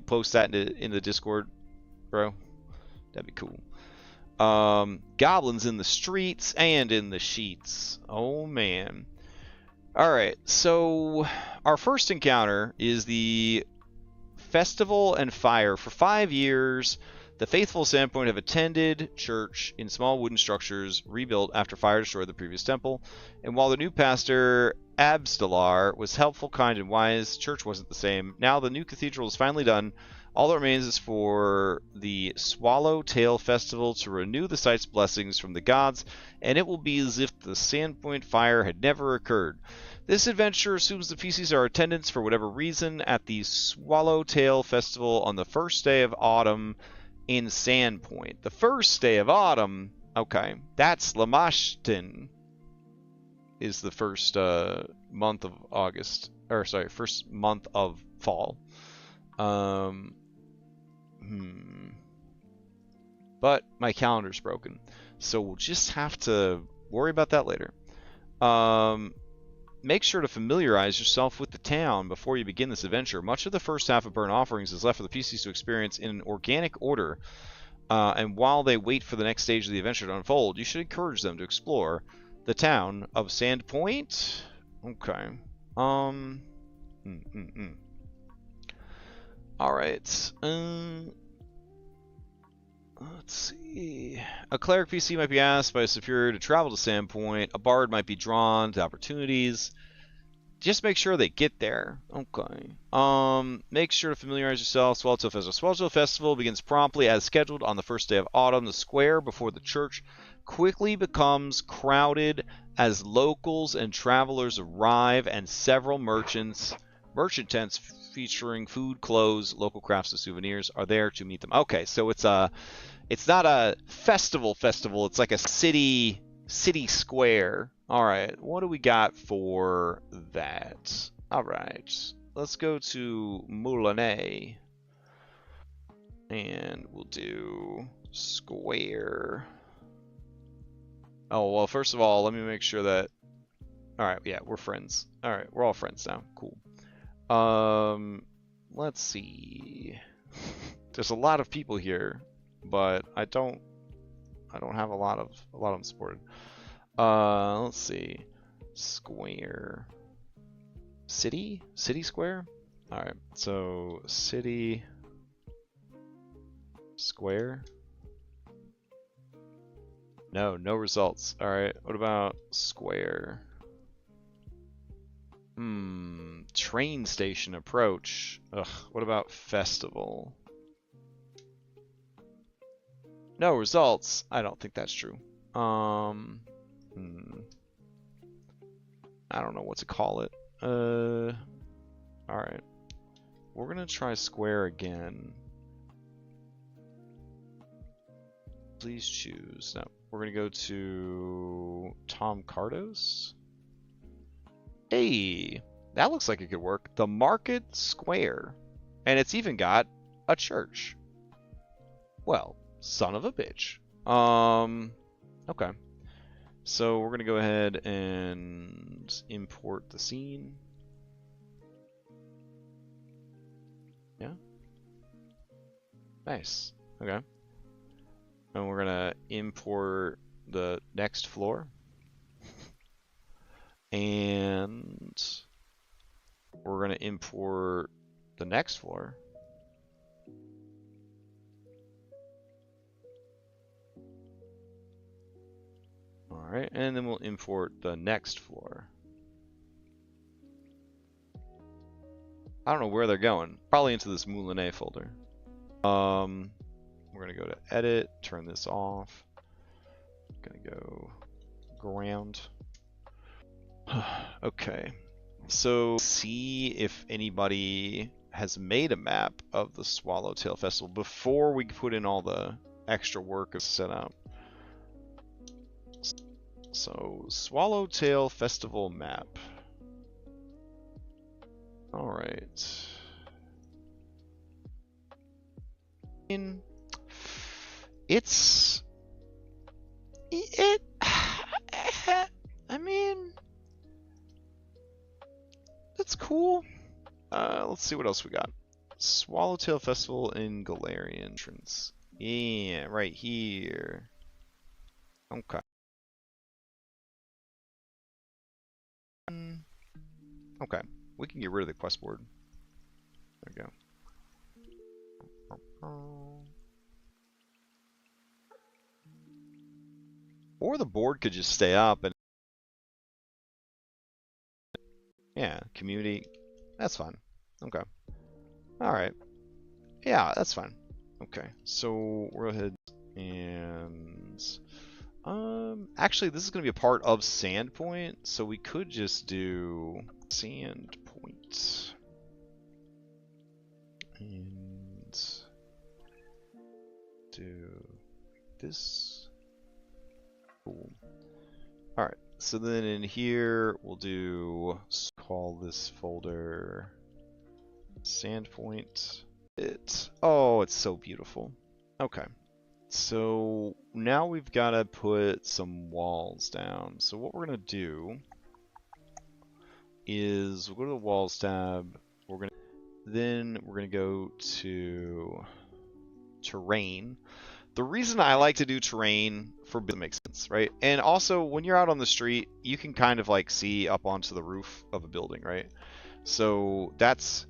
post that in the Discord, bro? That'd be cool. Goblins in the streets and in the sheets. Oh man. Alright, so our first encounter is the Festival and Fire. For 5 years, the faithful of Sandpoint have attended church in small wooden structures rebuilt after fire destroyed the previous temple. And while the new pastor, Abstalar, was helpful, kind, and wise, church wasn't the same. Now the new cathedral is finally done. All that remains is for the Swallowtail Festival to renew the site's blessings from the gods, and it will be as if the Sandpoint fire had never occurred. This adventure assumes the PCs are attendants for whatever reason at the Swallowtail Festival on the first day of autumn in Sandpoint. The first day of autumn, okay, that's Lamashtin, is the first month of August, or sorry, first month of fall. But my calendar's broken, so we'll just have to worry about that later. Make sure to familiarize yourself with the town before you begin this adventure. Much of the first half of Burnt Offerings is left for the PCs to experience in an organic order, and while they wait for the next stage of the adventure to unfold, you should encourage them to explore the town of Sandpoint. Okay. Alright. Let's see. A cleric PC might be asked by a superior to travel to Sandpoint. A bard might be drawn to opportunities. Just make sure they get there. Okay. Make sure to familiarize yourself. Swallowtail Festival. Swallowtail Festival begins promptly as scheduled on the first day of autumn. The square before the church quickly becomes crowded as locals and travelers arrive, and several merchant tents featuring food, clothes, local crafts, and souvenirs are there to meet them. Okay, so it's not a festival. It's like a city square. All right, what do we got for that? All right, let's go to Moulinet, and we'll do square. Oh, well, first of all, let me make sure that... All right, yeah, we're friends. All right, we're all friends now. Cool. Let's see. There's a lot of people here, but I don't have a lot of them supported. Let's see. Square. City square? All right. So, city square. No results. All right. What about square? Train station approach. Ugh. What about festival? No results. I don't think that's true. I don't know what to call it. All right. We're gonna try square again. Please choose. No, we're gonna go to Tom Cardos. Hey, that looks like it could work. The Market Square, and it's even got a church. Well, son of a bitch. Okay. So we're gonna go ahead and import the scene. Yeah. Nice. Okay. And we're gonna import the next floor. And we're gonna import the next floor. Alright, and then we'll import the next floor. I don't know where they're going. Probably into this Moulinet folder. We're gonna go to edit, turn this off. Gonna go ground. Okay. So see if anybody has made a map of the Swallowtail Festival before we put in all the extra work of setup. So Swallowtail Festival map. All right. I mean, that's cool. Let's see what else we got. Swallowtail Festival in Galarian entrance. Yeah, right here. Okay. Okay, we can get rid of the quest board. There we go. Or the board could just stay up and... Yeah, community. That's fine. Okay. Alright. Yeah, that's fine. Okay, so we're ahead and... actually, this is going to be a part of Sandpoint, so we could just do Sandpoint. And do this. Cool. Alright, so then in here, we'll call this folder Sandpoint. Oh, it's so beautiful. Okay. So now we've got to put some walls down. So what we're going to do is we'll go to the walls tab. Then we're going to go to terrain. The reason I like to do terrain for building makes sense, right? And also when you're out on the street, you can kind of like see up onto the roof of a building, right? So that's,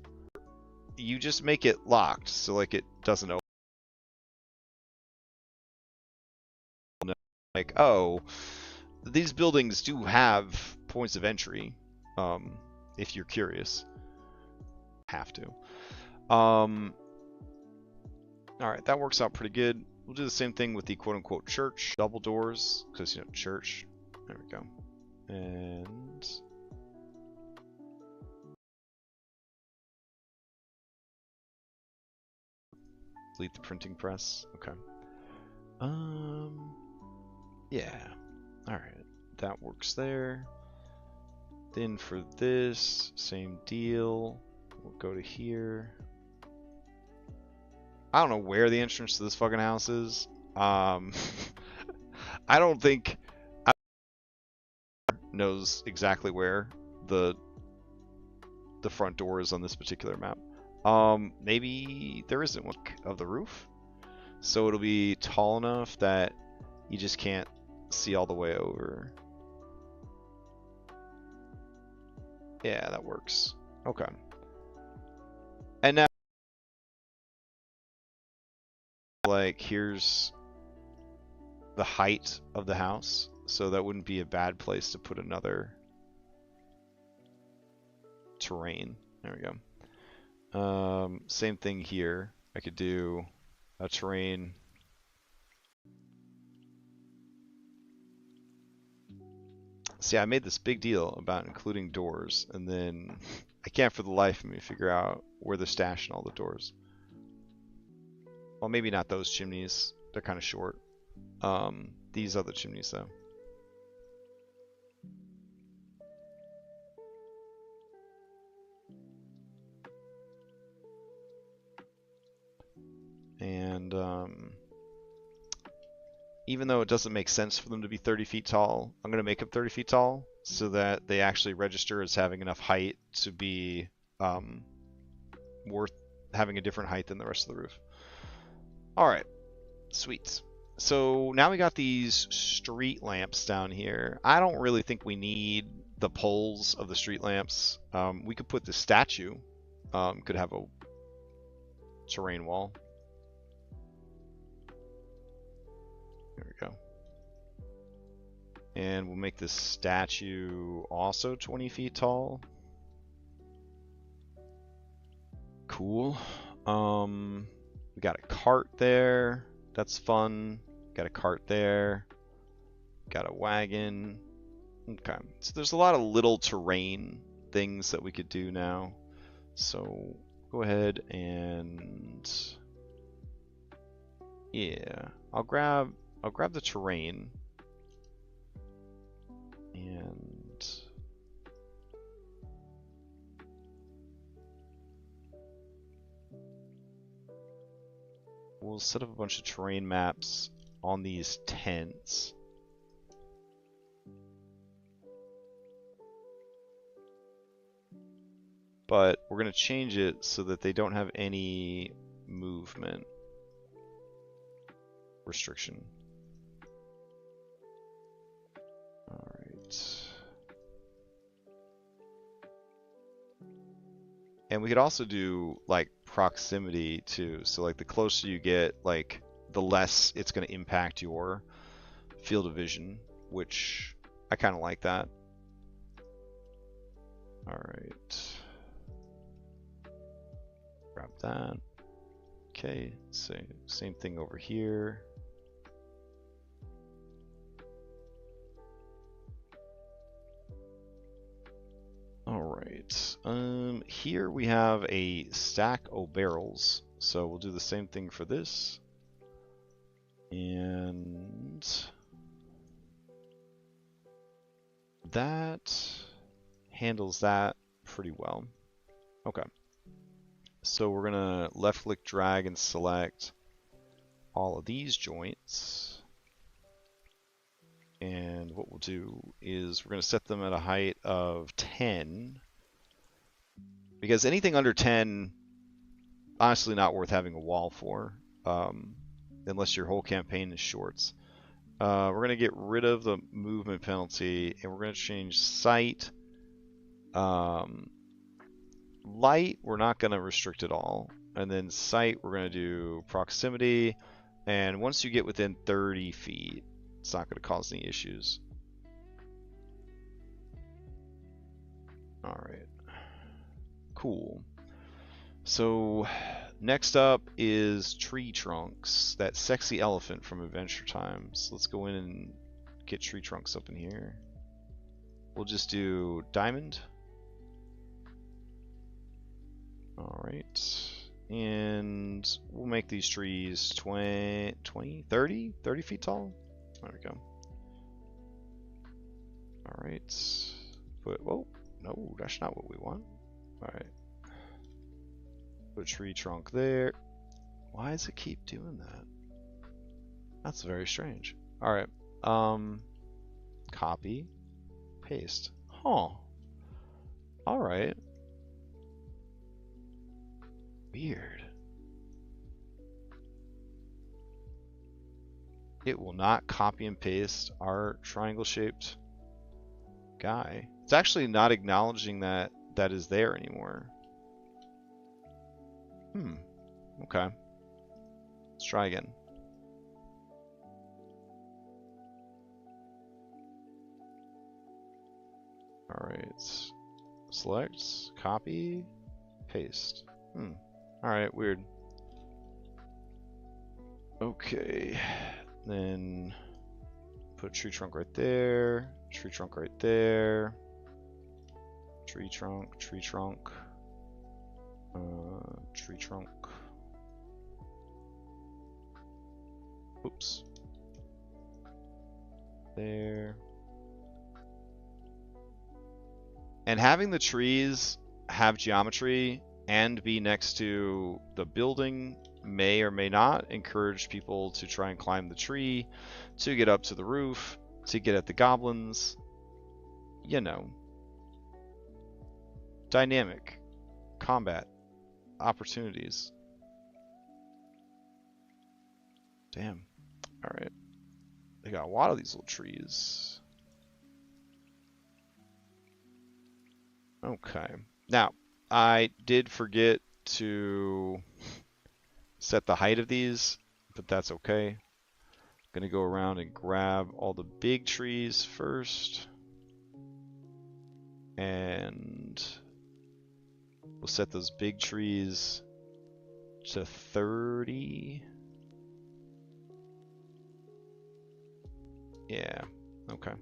you just make it locked so like it doesn't open. Like, oh, these buildings do have points of entry, if you're curious. Have to. Alright, that works out pretty good. We'll do the same thing with the quote-unquote church. Double doors, because, you know, church. There we go. And Delete the printing press. Okay. Yeah. All right. That works there. Then for this, same deal. We'll go to here. I don't know where the entrance to this fucking house is. I don't think I knows exactly where the front door is on this particular map. Maybe there isn't one of the roof, so it'll be tall enough that you just can't see all the way over. Yeah, that works. Okay. And now, like, here's the height of the house, so that wouldn't be a bad place to put another terrain. There we go. Same thing here. I could do a terrain. See, I made this big deal about including doors, and then I can't for the life of me figure out where they're stashing all the doors. Well, maybe not those chimneys. They're kind of short. These other chimneys, though. And even though it doesn't make sense for them to be 30 feet tall, I'm going to make them 30 feet tall so that they actually register as having enough height to be worth having a different height than the rest of the roof. Alright, sweet. So now we got these street lamps down here. I don't really think we need the poles of the street lamps. We could put the statue, could have a terrain wall. There we go. And we'll make this statue also 20 feet tall. Cool. We got a cart there. That's fun. Got a cart there. Got a wagon. Okay. So there's a lot of little terrain things that we could do now. So go ahead and yeah, I'll grab the terrain and we'll set up a bunch of terrain maps on these tents. But we're going to change it so that they don't have any movement restriction. Alright. And we could also do like proximity too. So like the closer you get, like the less it's going to impact your field of vision, which I kind of like that. Alright. Grab that. Okay, so same thing over here. Alright, here we have a stack of barrels, so we'll do the same thing for this. And that handles that pretty well. Okay. So we're gonna left click drag and select all of these joints. And what we'll do is we're gonna set them at a height of 10. Because anything under 10, honestly not worth having a wall for, unless your whole campaign is shorts. We're gonna get rid of the movement penalty and we're gonna change sight. Light, we're not going to restrict at all. And then sight, we're going to do proximity. And once you get within 30 feet, it's not going to cause any issues. Alright. Cool. So, next up is tree trunks. That sexy elephant from Adventure Time. So let's go in and get tree trunks up in here. We'll just do diamond. Alright, and we'll make these trees 20, 30 feet tall. There we go. All right. Put, oh, no, that's not what we want. All right. Put a tree trunk there. Why does it keep doing that? That's very strange. All right. Copy, paste. Huh. All right. Weird. It will not copy and paste our triangle shaped guy. It's actually not acknowledging that that is there anymore. Okay. Let's try again. All right. Select, copy, paste. All right, weird. Okay. Then put a tree trunk right there. Tree trunk right there. Tree trunk, tree trunk. Tree trunk. Oops. There. And having the trees have geometry and be next to the building may or may not encourage people to try and climb the tree, to get up to the roof, to get at the goblins. You know. Dynamic. Combat. Opportunities. Damn. Alright. They got a lot of these little trees. Okay. Now, I did forget to set the height of these, but that's okay. I'm gonna go around and grab all the big trees first. And we'll set those big trees to 30. Yeah, okay.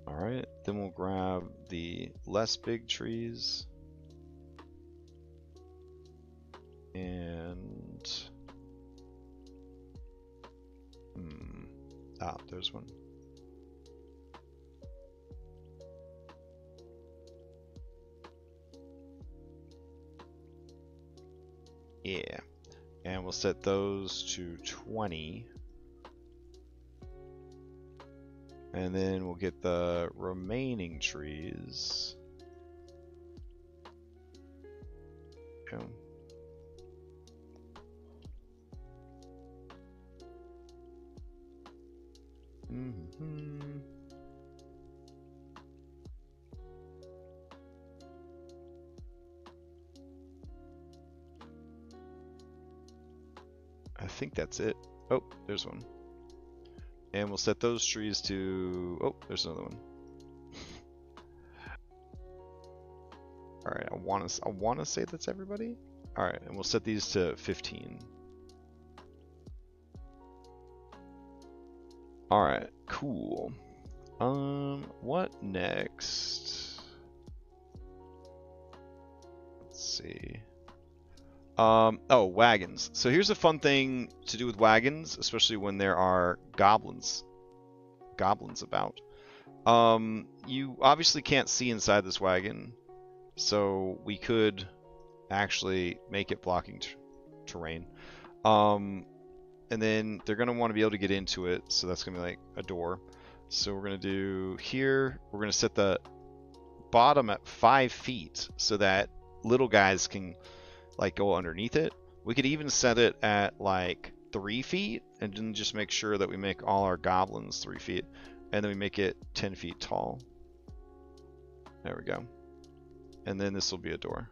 Alright, then we'll grab the less big trees. And... there's one. Yeah. And we'll set those to 20. And then we'll get the remaining trees. Okay. I think that's it. Oh, there's one. And we'll set those trees to... Oh, there's another one. Alright, I wanna say that's everybody. Alright, and we'll set these to 15. Alright, cool. What next? Let's see. Oh, wagons. So here's a fun thing to do with wagons, especially when there are goblins about. You obviously can't see inside this wagon, so we could actually make it blocking terrain. And then they're going to want to be able to get into it, so that's going to be like a door. So we're going to do here, we're going to set the bottom at 5 feet so that little guys can like go underneath it. We could even set it at like 3 feet and then just make sure that we make all our goblins 3 feet, and then we make it 10 feet tall. There we go. And then this will be a door.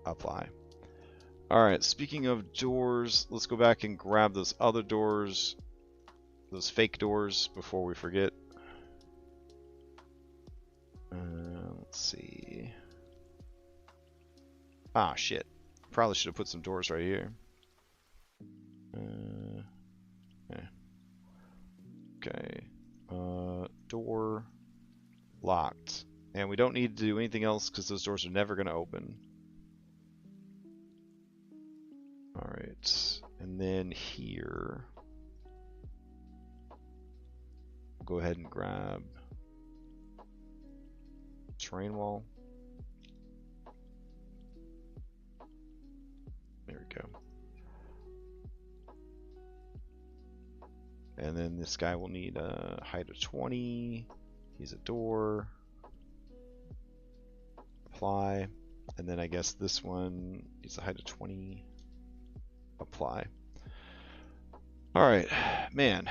Apply. Alright, speaking of doors, let's go back and grab those other doors, those fake doors, before we forget. Let's see. Ah, shit. Probably should have put some doors right here. Yeah. Okay. door locked. And we don't need to do anything else because those doors are never going to open. Alright, and then here, we'll go ahead and grab terrain wall. There we go. And then this guy will need a height of 20. He's a door. Apply. And then I guess this one needs a height of 20. Apply. Alright, man.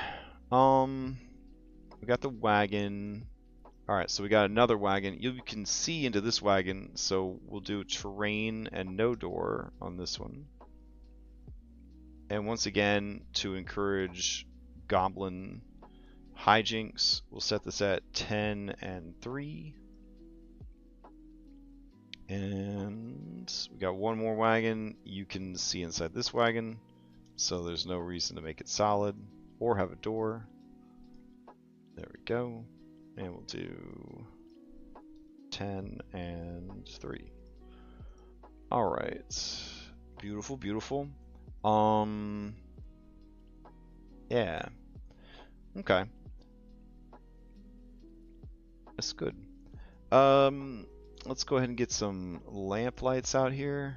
We got the wagon. Alright, so we got another wagon. You can see into this wagon, so we'll do terrain and no door on this one. And once again, to encourage goblin hijinks, we'll set this at 10 and 3. And we got one more wagon. You can see inside this wagon, so there's no reason to make it solid or have a door. There we go. And we'll do 10 and 3. All right. Beautiful, beautiful. Yeah. Okay. That's good. Let's go ahead and get some lamp lights out here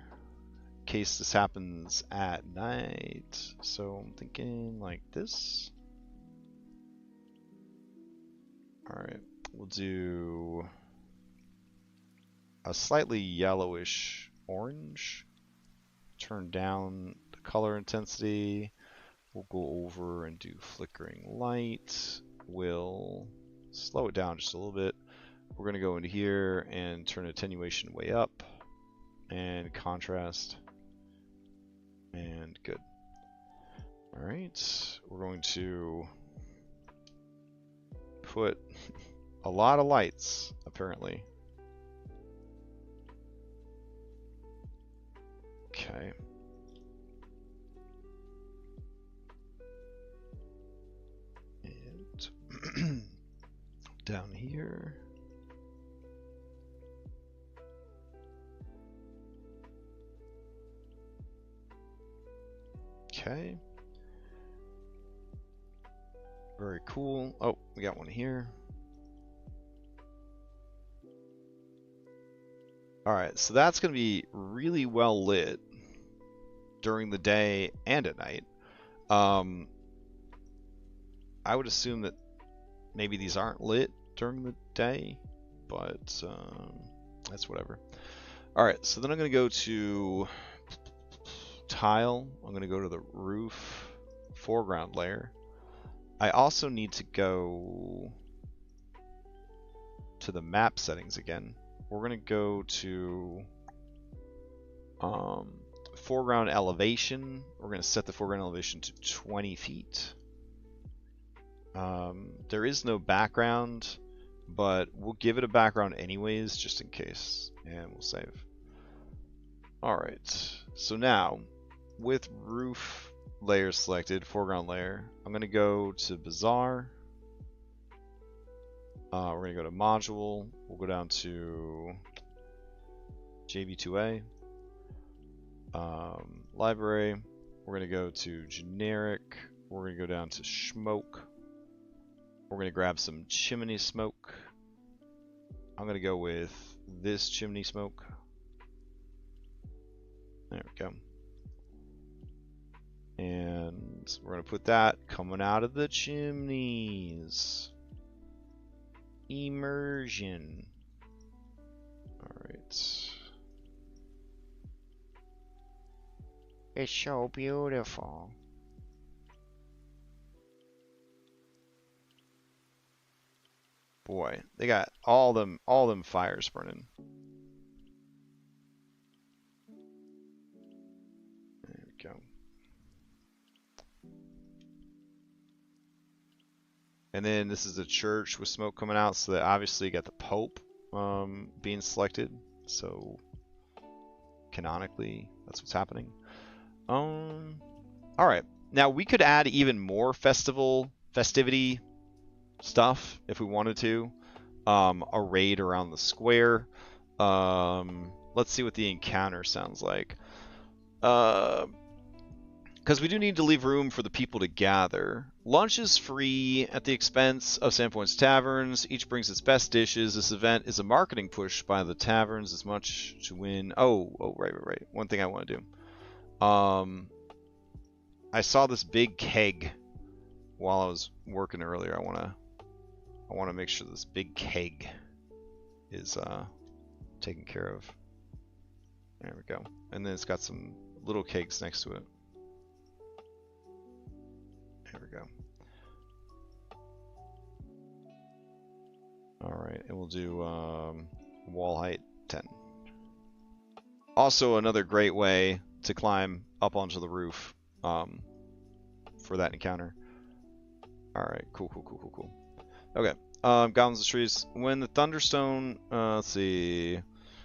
in case this happens at night. So I'm thinking like this. Alright, we'll do a slightly yellowish orange. Turn down the color intensity. We'll go over and do flickering light. We'll slow it down just a little bit. We're going to go into here and turn attenuation way up. And contrast. And good. Alright, we're going to put a lot of lights, apparently. Okay. And down here. Okay. Very cool. Oh, we got one here. Alright, so that's going to be really well lit during the day and at night. I would assume that maybe these aren't lit during the day, but that's whatever. Alright, so then I'm going to go to tile. I'm going to go to the roof foreground layer. I also need to go to the map settings again. We're going to go to foreground elevation. We're going to set the foreground elevation to 20 feet. There is no background, but we'll give it a background anyways, just in case. And we'll save. Alright, so now with roof layer selected, foreground layer, I'm going to go to Bazaar. We're going to go to Module. We'll go down to JB2A. Library. We're going to go to Generic. We're going to go down to Smoke. We're going to grab some chimney smoke. I'm going to go with this chimney smoke. There we go. And we're going to put that coming out of the chimneys. Immersion. Alright. It's so beautiful. Boy, they got all them fires burning. There we go. And then this is a church with smoke coming out, so that obviously you got the Pope being selected. So canonically, that's what's happening. All right. Now we could add even more festivity stuff if we wanted to. A raid around the square. Let's see what the encounter sounds like. Because we do need to leave room for the people to gather. Lunch is free at the expense of Sandpoint's taverns. Each brings its best dishes. This event is a marketing push by the taverns as much to win. Oh, right. One thing I want to do. I saw this big keg while I was working earlier. I want to make sure this big keg is taken care of. There we go. And then it's got some little kegs next to it. There we go. Alright, and we'll do wall height 10. Also another great way to climb up onto the roof for that encounter. Alright, cool. Okay, Goblins and Trees. When the Thunderstone, let's see,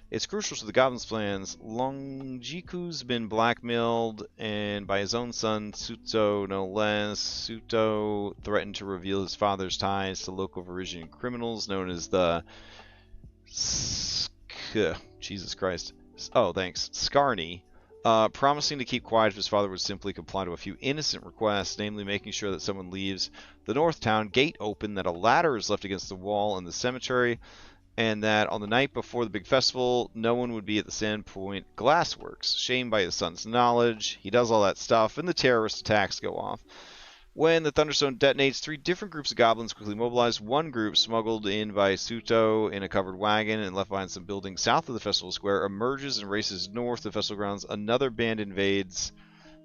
it's crucial to the Goblins' plans. Longjiku's been blackmailed and by his own son, Suto, no less. Suto threatened to reveal his father's ties to local Varisian criminals known as the Jesus Christ. Oh, thanks. Scarny. Promising to keep quiet if his father would simply comply to a few innocent requests, namely making sure that someone leaves the North Town gate open, that a ladder is left against the wall in the cemetery, and that on the night before the big festival, no one would be at the Sandpoint Glassworks. Shamed by his son's knowledge, he does all that stuff, and the terrorist attacks go off. When the Thunderstone detonates, 3 different groups of goblins quickly mobilize. One group, smuggled in by Suto in a covered wagon and left behind some buildings south of the festival square, emerges and races north to the festival grounds. Another band invades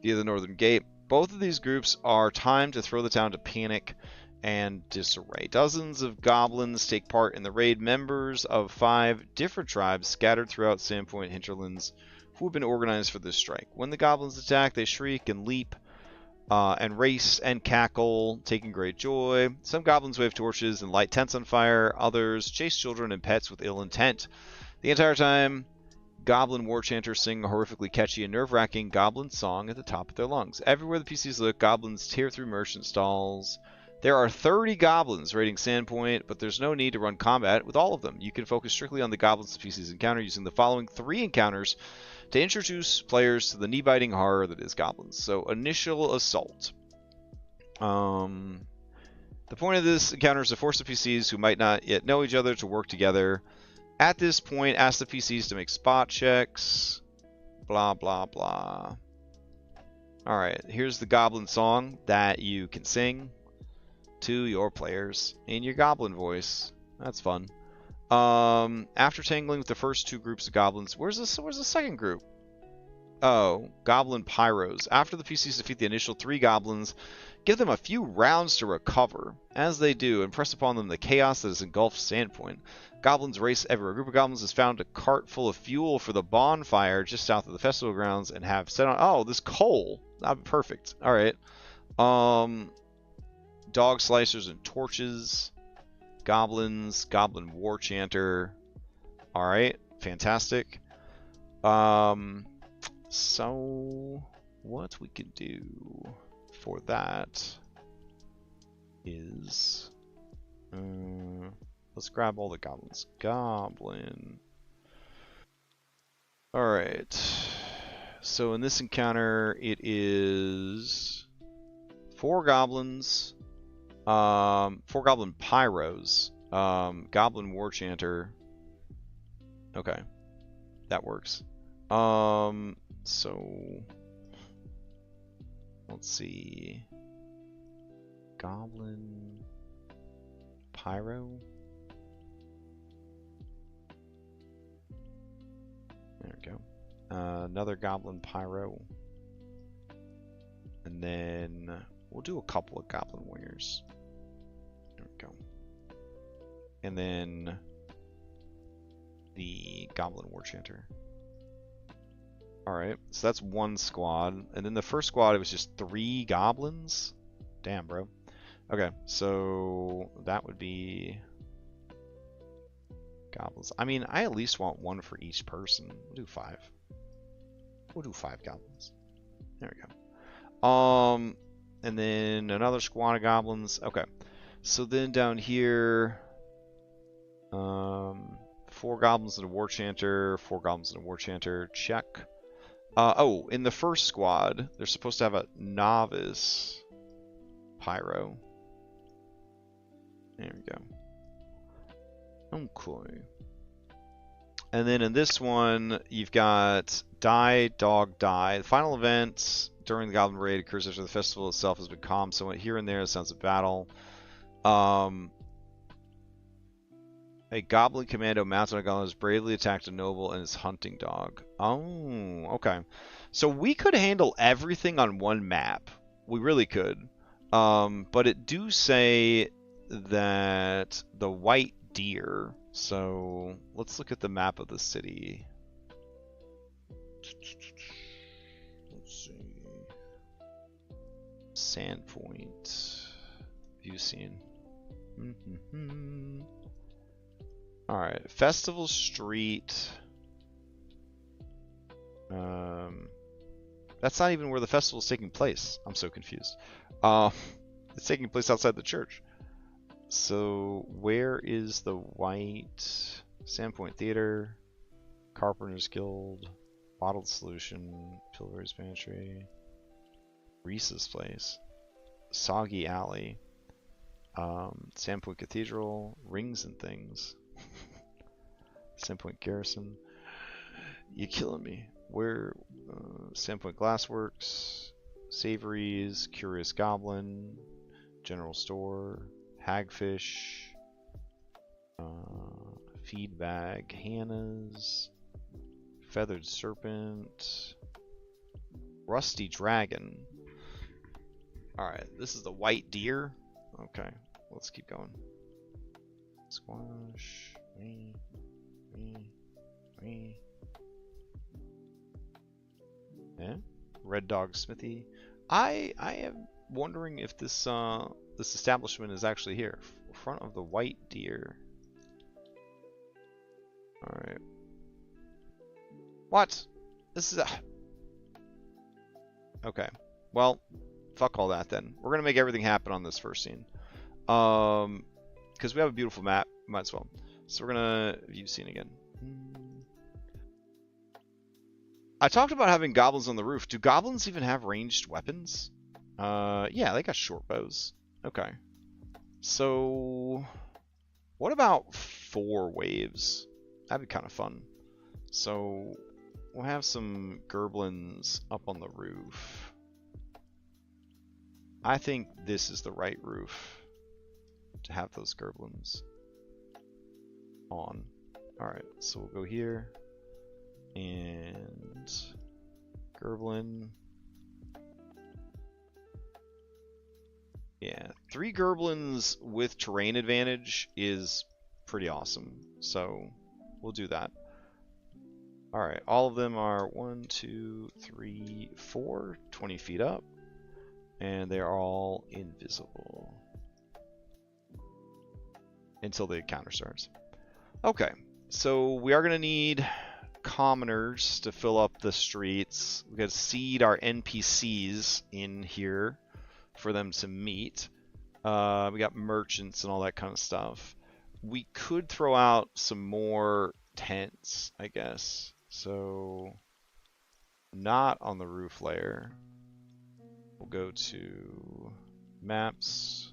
via the northern gate. Both of these groups are timed to throw the town to panic and disarray. Dozens of goblins take part in the raid. Members of 5 different tribes scattered throughout Sandpoint hinterlands who have been organized for this strike. When the goblins attack, they shriek and leap and race and cackle, taking great joy. Some goblins wave torches and light tents on fire. Others chase children and pets with ill intent. The entire time, goblin war chanters sing a horrifically catchy and nerve-wracking goblin song at the top of their lungs. Everywhere the PCs look, goblins tear through merchant stalls. There are 30 goblins raiding Sandpoint, but there's no need to run combat with all of them. You can focus strictly on the goblins the PCs encounter using the following 3 encounters to introduce players to the knee-biting horror that is goblins. So, initial assault. The point of this encounter is to force the PCs who might not yet know each other to work together. At this point, ask the PCs to make spot checks. Blah, blah, blah. Alright, here's the goblin song that you can sing to your players in your goblin voice. That's fun. After tangling with the first 2 groups of goblins, where's the second group? Oh, goblin pyros. After the PCs defeat the initial 3 goblins, give them a few rounds to recover. As they do, impress upon them the chaos that has engulfed Sandpoint. Goblins race everywhere. A group of goblins has found a cart full of fuel for the bonfire just south of the festival grounds and have set on. Oh, this coal. Perfect. All right. Dog slicers and torches. Goblins, goblin war chanter. All right, fantastic. So what we could do for that is let's grab all the goblins. Goblin. All right. So in this encounter, it is 4 goblins. 4 goblin pyros. Goblin war chanter. Okay. That works. So let's see. Goblin pyro. There we go. Another goblin pyro. And then we'll do a couple of goblin warriors. There we go. And then the goblin war chanter. Alright, so that's 1 squad. And then the first squad, it was just 3 goblins? Damn, bro. Okay, so that would be goblins. I mean, I at least want 1 for each person. We'll do 5. We'll do 5 goblins. There we go. And then another squad of goblins. Okay. So then down here, 4 goblins and a war chanter, 4 goblins and a war chanter, check. Oh, in the first squad, they're supposed to have a novice pyro. There we go. Okay. And then in this one, you've got die, dog, die. The final event during the Goblin Raid occurs after the festival itself has been calm somewhat here and there. The sounds of battle. A goblin commando mounted on a goblin has bravely attacked a noble and his hunting dog. Oh, okay. So we could handle everything on one map. We really could. But it do say that the white deer. So let's look at the map of the city. Let's see. Sandpoint. View scene. Alright, Festival Street. That's not even where the festival is taking place. I'm so confused. It's taking place outside the church. So, where is the white Sandpoint Theater, Carpenter's Guild, Bottled Solution, Pillory's Pantry, Reese's Place, Soggy Alley, Sandpoint Cathedral, Rings and Things, Sandpoint Garrison. You killing me. Where? Sandpoint Glassworks, Savories, Curious Goblin, General Store, Hagfish, Feed Bag, Hannah's, Feathered Serpent, Rusty Dragon. Alright, this is the white deer. Okay, let's keep going. Squash. Yeah. Red Dog Smithy. I am wondering if this this establishment is actually here. Front of the white deer. Alright. What? This is a... Okay. Well, fuck all that then. We're gonna make everything happen on this first scene. Because we have a beautiful map, might as well. So we're gonna view scene again. I talked about having goblins on the roof. Do goblins even have ranged weapons? Yeah, they got short bows. Okay. So, what about 4 waves? That'd be kind of fun. So, we'll have some gerblins up on the roof. I think this is the right roof to have those gerblins on. Alright, so we'll go here. And gerblin. Yeah, 3 gerblins with terrain advantage is pretty awesome. So we'll do that. Alright, all of them are 1, 2, 3, 4, 20 feet up. And they're all invisible. Until the counter starts. Okay, so we are going to need commoners to fill up the streets. We got to seed our NPCs in here for them to meet. We got merchants and all that kind of stuff. We could throw out some more tents, I guess. So, not on the roof layer. We'll go to maps,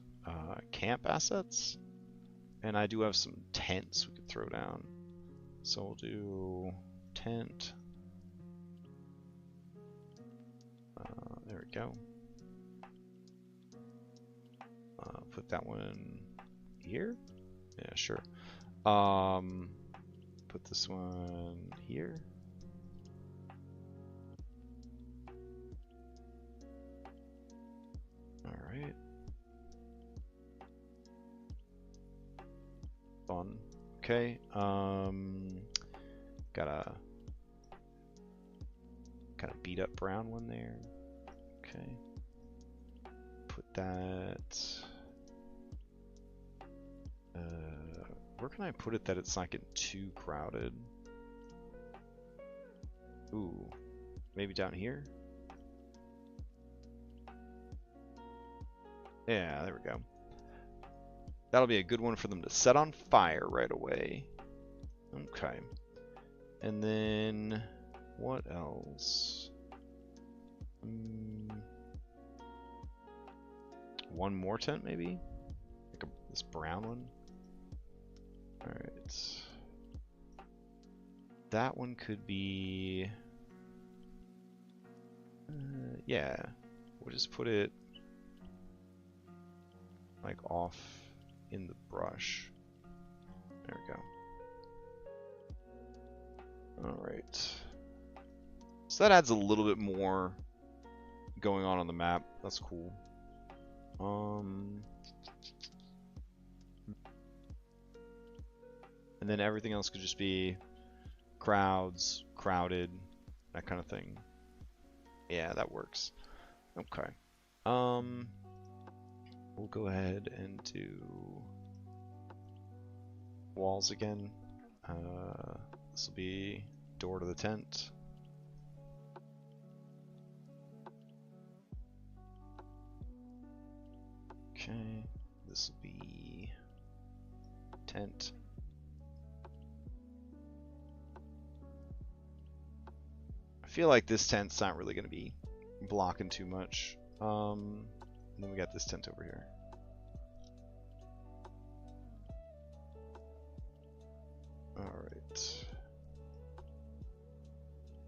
camp assets, and I do have some tents we could throw down. So we'll do tent. There we go. Put that one here. Yeah, sure. Put this one here. All right. Fun. Okay. Got a beat up brown one there. Okay. Put that. Where can I put it that it's not getting too crowded? Ooh, maybe down here? Yeah, there we go. That'll be a good one for them to set on fire right away. Okay. And then what else? One more tent maybe? Like this brown one? Alright. That one could be... yeah. We'll just put it like off in the brush. There we go. Alright. So that adds a little bit more going on the map. That's cool. And then everything else could just be crowds, crowded, that kind of thing. Yeah, that works. Okay. We'll go ahead and do walls again. This will be door to the tent. Okay, this will be tent. I feel like this tent's not really going to be blocking too much. And then we got this tent over here. Alright.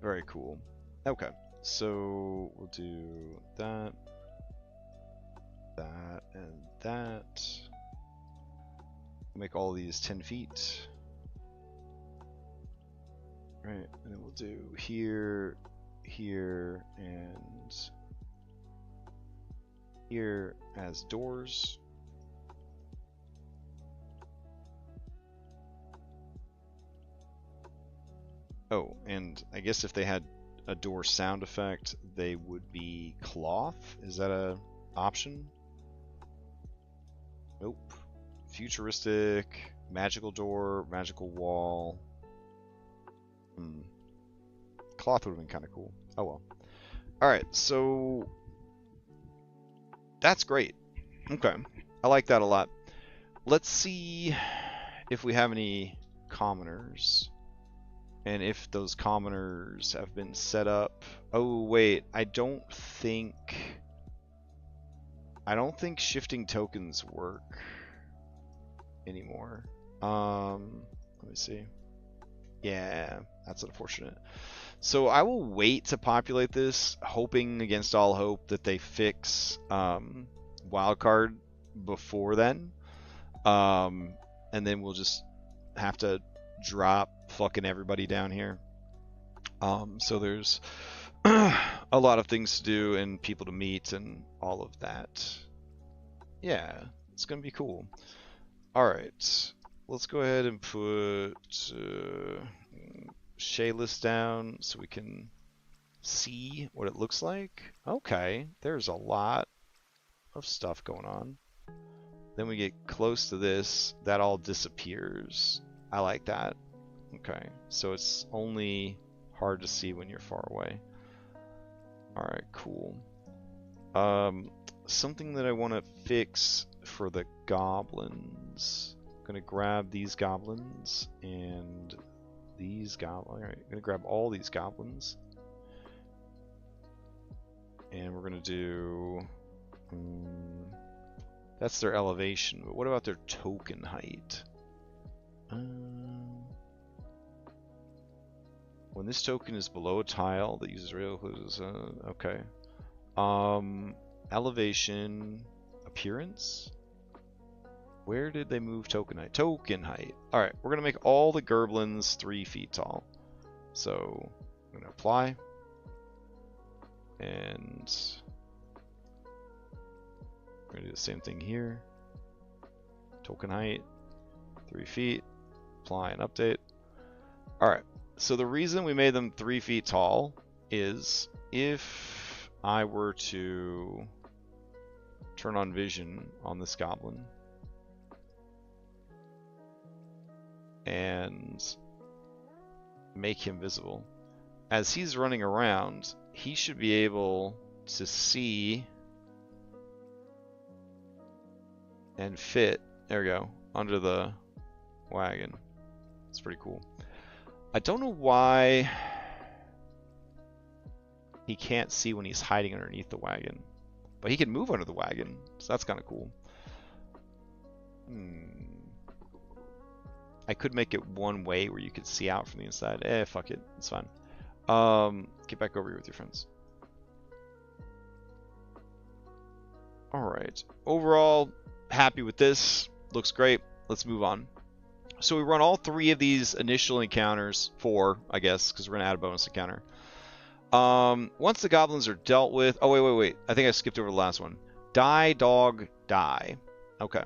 Very cool. Okay, so we'll do that, that, and that. We'll make all these 10 feet. Right, and then we'll do here, here, and here as doors. Oh, and I guess if they had a door sound effect, they would be cloth. Is that a option? Nope. Futuristic, magical door, magical wall. Cloth would have been kind of cool. Oh well. Alright, so that's great. Okay. I like that a lot. Let's see if we have any commoners. And if those commoners have been set up. Oh wait, I don't think shifting tokens work anymore. Let me see. Yeah, that's unfortunate. So I will wait to populate this, hoping against all hope that they fix wildcard before then. And then we'll just have to drop fucking everybody down here. So there's a lot of things to do and people to meet and all of that. Yeah, it's gonna be cool. Alright, let's go ahead and put Shayless down so we can see what it looks like. Okay, there's a lot of stuff going on. Then we get close to this, that all disappears. I like that. Okay, so it's only hard to see when you're far away. Alright, cool. Something that I want to fix for the goblins. I'm going to grab these goblins and these goblins. Alright, I'm going to grab all these goblins. And we're going to do... that's their elevation, but what about their token height? When this token is below a tile that uses rail clues, okay. Elevation, appearance. Where did they move token height? Token height. All right, we're gonna make all the Gerblins 3 feet tall. So I'm gonna apply, and we're gonna do the same thing here. Token height, 3 feet. Apply and update. All right. So the reason we made them 3 feet tall is if I were to turn on vision on this goblin and make him visible, as he's running around, he should be able to see and fit There we go. Under the wagon. It's pretty cool. I don't know why he can't see when he's hiding underneath the wagon. But he can move under the wagon, so that's kind of cool. I could make it one way where you could see out from the inside. Fuck it. It's fine. Get back over here with your friends. Alright. Overall, happy with this. Looks great. Let's move on. So we run all 3 of these initial encounters. 4, I guess, because we're going to add a bonus encounter. Once the goblins are dealt with... Oh, wait. I think I skipped over the last one. Die, dog, die. Okay.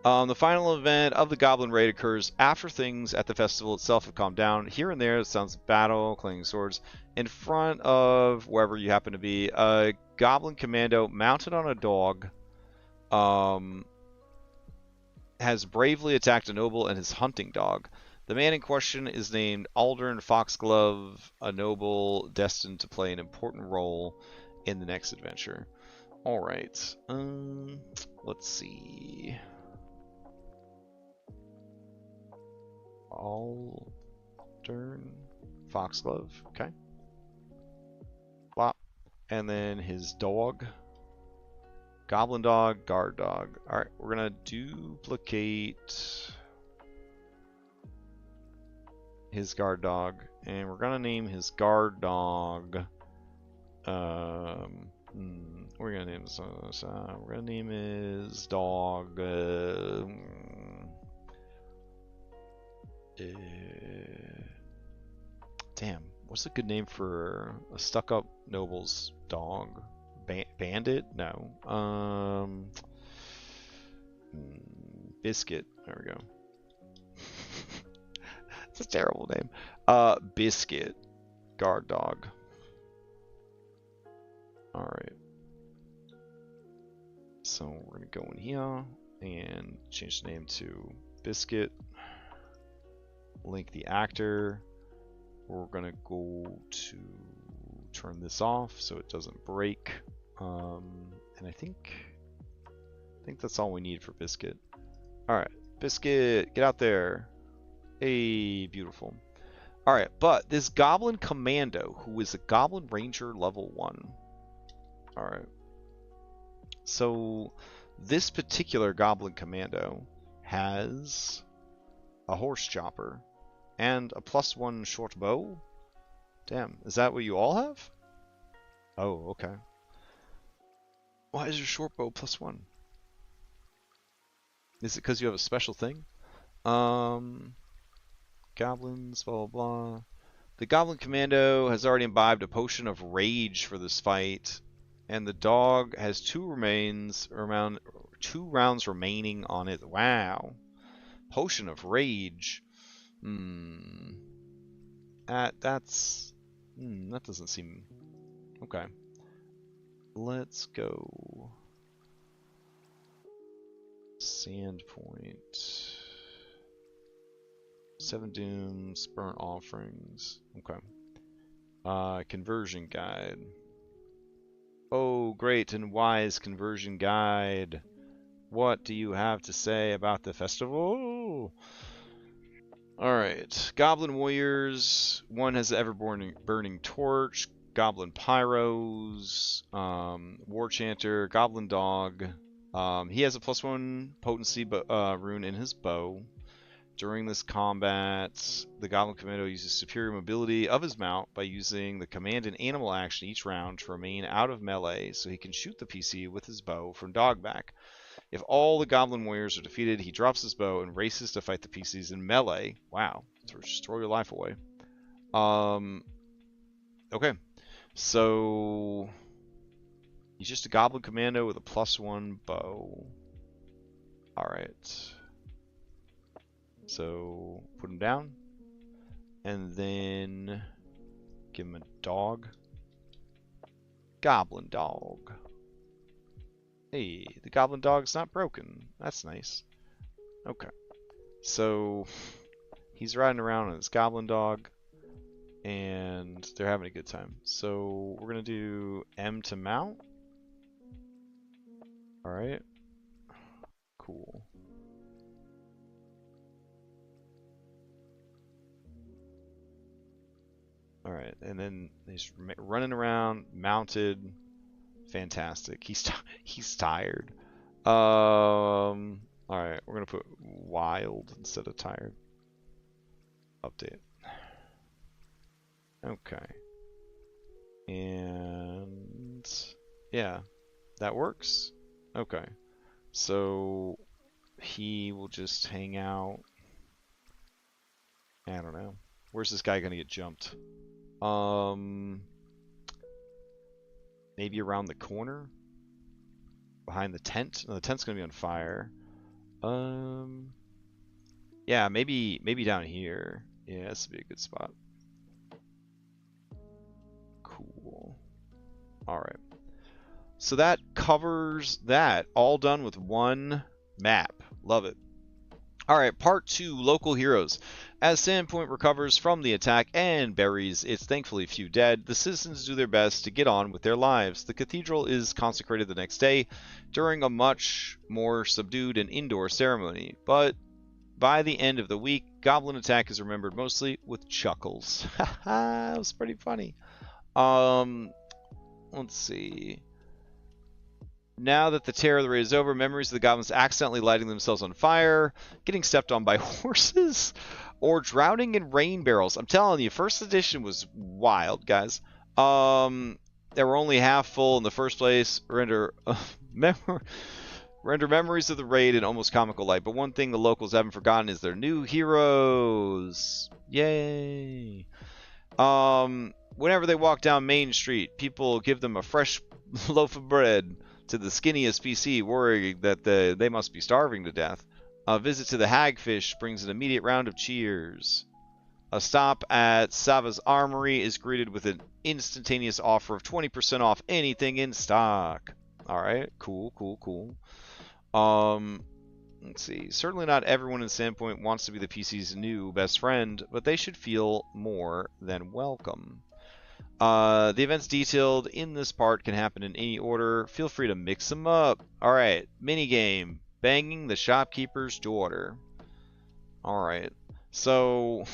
The final event of the Goblin Raid occurs after things at the festival itself have calmed down. Here and there, sounds of battle, clanging swords. In front of wherever you happen to be, a Goblin Commando mounted on a dog has bravely attacked a noble and his hunting dog. The man in question is named Aldern Foxglove, a noble destined to play an important role in the next adventure. Alright, let's see... Aldern Foxglove, okay. Plop. And then his dog. Goblin dog, guard dog. Alright, we're gonna duplicate his guard dog. And we're gonna name his guard dog. We're gonna name this. We're gonna name his dog. Damn, what's a good name for a stuck-up noble's dog? Bandit? No. Biscuit. There we go. It's a terrible name. Biscuit. Guard dog. Alright. So we're gonna go in here and change the name to Biscuit. Link the actor. We're gonna go to turn this off so it doesn't break. And I think that's all we need for Biscuit. Alright, Biscuit, get out there. Hey, beautiful. Alright, but this Goblin Commando, who is a Goblin Ranger level 1. Alright. So, this particular Goblin Commando has a horse chopper and a +1 short bow. Damn, is that what you all have? Oh, okay. Why is your short bow +1? Is it because you have a special thing? Goblins, blah, blah, blah. The Goblin Commando has already imbibed a potion of rage for this fight, and the dog has 2 rounds remaining on it. Wow. Potion of rage. That doesn't seem... Okay. Let's go. Sandpoint. 7 dooms, burnt offerings. Okay. Conversion guide. Oh, great and wise conversion guide. What do you have to say about the festival? Alright. Goblin warriors. One has the ever-burning torch. Goblin pyros. War chanter. Goblin dog. He has a +1 potency rune in his bow. During this combat, the Goblin Commando uses superior mobility of his mount by using the command and animal action each round to remain out of melee so he can shoot the PC with his bow from dogback. If all the Goblin warriors are defeated, he drops his bow and races to fight the PCs in melee. Wow, just throw your life away. Okay, so he's just a Goblin Commando with a +1 bow. Alright. So, put him down, and then give him a dog. Goblin dog. Hey, the goblin dog's not broken. That's nice. Okay. So, he's riding around on his goblin dog, and they're having a good time. So, we're going to do M to mount. Alright. Cool. All right, and then he's running around, mounted. Fantastic. He's tired. All right, we're gonna put wild instead of tired. Update. Okay. And yeah, that works. Okay. So he will just hang out. I don't know. Where's this guy gonna get jumped? Maybe around the corner? Behind the tent? No, the tent's gonna be on fire. Yeah, maybe down here. Yeah, this would be a good spot. Cool. Alright. So that covers that. All done with one map. Love it. Alright, part 2, Local Heroes. As Sandpoint recovers from the attack and buries its thankfully few dead, the citizens do their best to get on with their lives. The cathedral is consecrated the next day during a much more subdued and indoor ceremony, but by the end of the week, Goblin attack is remembered mostly with chuckles. Haha, that was pretty funny. Let's see. Now that the terror of the raid is over, memories of the goblins accidentally lighting themselves on fire, getting stepped on by horses, or drowning in rain barrels. I'm telling you, first edition was wild, guys. They were only half full in the first place. Render memories of the raid in almost comical light. But one thing the locals haven't forgotten is their new heroes. Yay! Whenever they walk down Main Street, people give them a fresh loaf of bread to the skinniest PC, worrying that they must be starving to death. A visit to the Hagfish brings an immediate round of cheers. A stop at Sava's Armory is greeted with an instantaneous offer of 20% off anything in stock. Alright, cool. Let's see. Certainly not everyone in Sandpoint wants to be the PC's new best friend, but they should feel more than welcome. The events detailed in this part can happen in any order. Feel free to mix them up. Alright, minigame. Banging the shopkeeper's daughter. Alright, so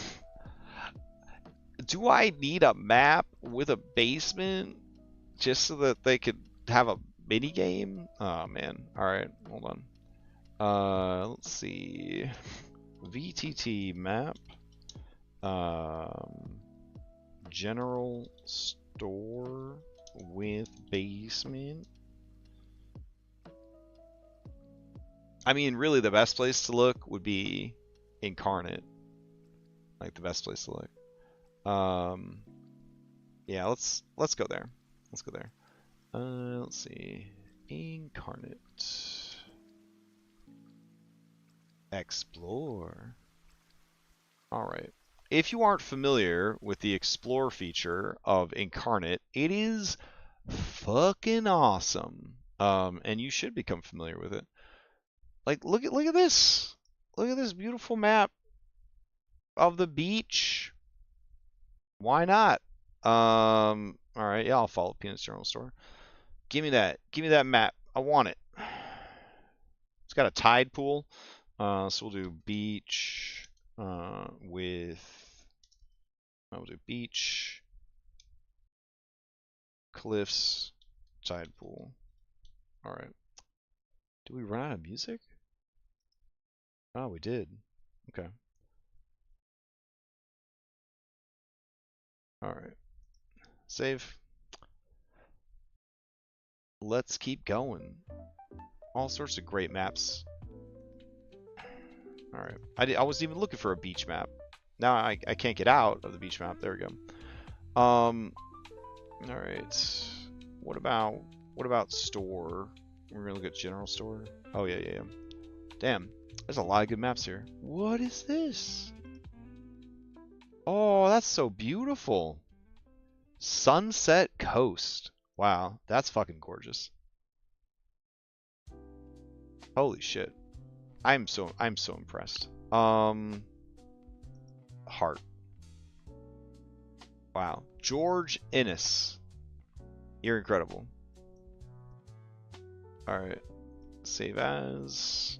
do I need a map with a basement just so that they could have a minigame? Oh man. Alright, hold on. Let's see. VTT map. General store with basement. I mean, really, the best place to look would be Incarnate. Like the best place to look. Yeah, let's go there. Let's go there. Let's see. Incarnate. Explore. All right. If you aren't familiar with the Explore feature of Incarnate, it is fucking awesome. And you should become familiar with it. Like, look at this. Look at this beautiful map of the beach. Why not? All right, yeah, I'll follow Peanut's General Store. Give me that. Give me that map. I want it. It's got a tide pool. So we'll do beach we'll do beach, cliffs, tide pool. All right. Did we run out of music? Oh, we did. Okay. All right. Save. Let's keep going. All sorts of great maps. All right. I wasn't even looking for a beach map. Now I can't get out of the beach map. There we go. All right. What about store? We're gonna look at general store. Oh yeah. Damn. There's a lot of good maps here. What is this? Oh, that's so beautiful. Sunset Coast. Wow, that's fucking gorgeous. Holy shit. I'm so impressed. Heart. Wow. George Innes. You're incredible. Alright. Save as.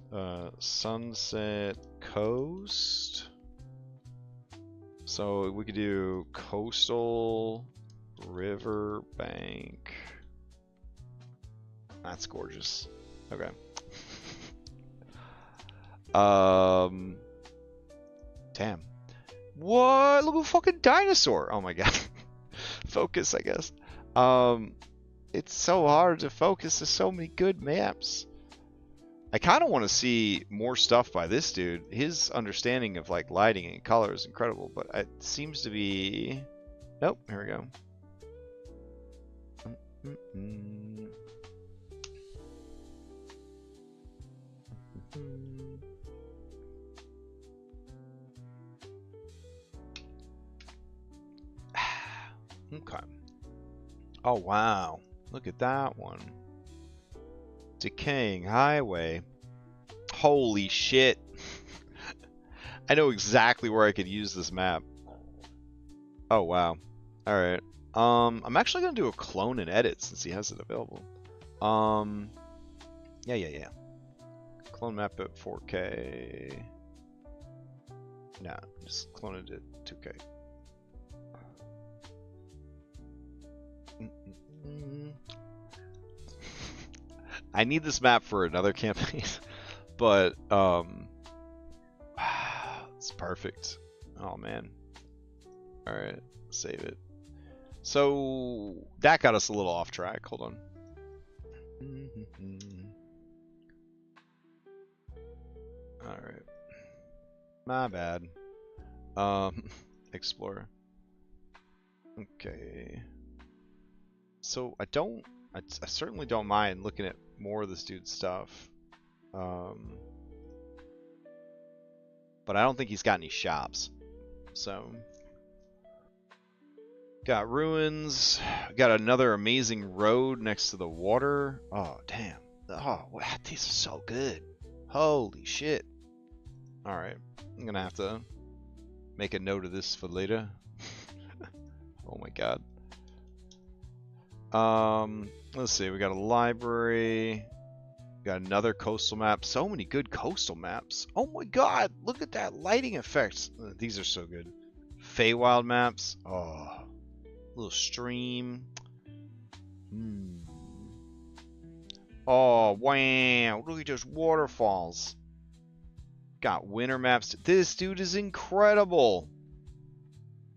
Sunset Coast. So we could do coastal river bank. That's gorgeous. Okay. Damn. What? Look at a fucking dinosaur. Oh my god. Focus, I guess. It's so hard to focus. There's so many good maps. I kind of want to see more stuff by this dude. His understanding of like lighting and color is incredible, but it seems to be... Nope, here we go. Okay. Oh, wow. Look at that one. Decaying highway. Holy shit. I know exactly where I could use this map. Oh, wow. Alright. I'm actually going to do a clone and edit since he has it available. Yeah. Clone map at 4K. Nah, just clone it at 2K. I need this map for another campaign, but it's perfect. Oh man. All right, save it. So that got us a little off track. Hold on. All right, my bad. Explorer. Okay. So I certainly don't mind looking at more of this dude's stuff. But I don't think he's got any shops. So got ruins, got another amazing road next to the water. Oh damn. Oh wow, these are so good. Holy shit. Alright. I'm gonna have to make a note of this for later. Oh my god. Let's see, we got a library, got another coastal map. So many good coastal maps. Oh my god, look at that lighting effects. These are so good. Feywild maps. Oh, little stream. Oh wow, look at those waterfalls. Got winter maps. This dude is incredible.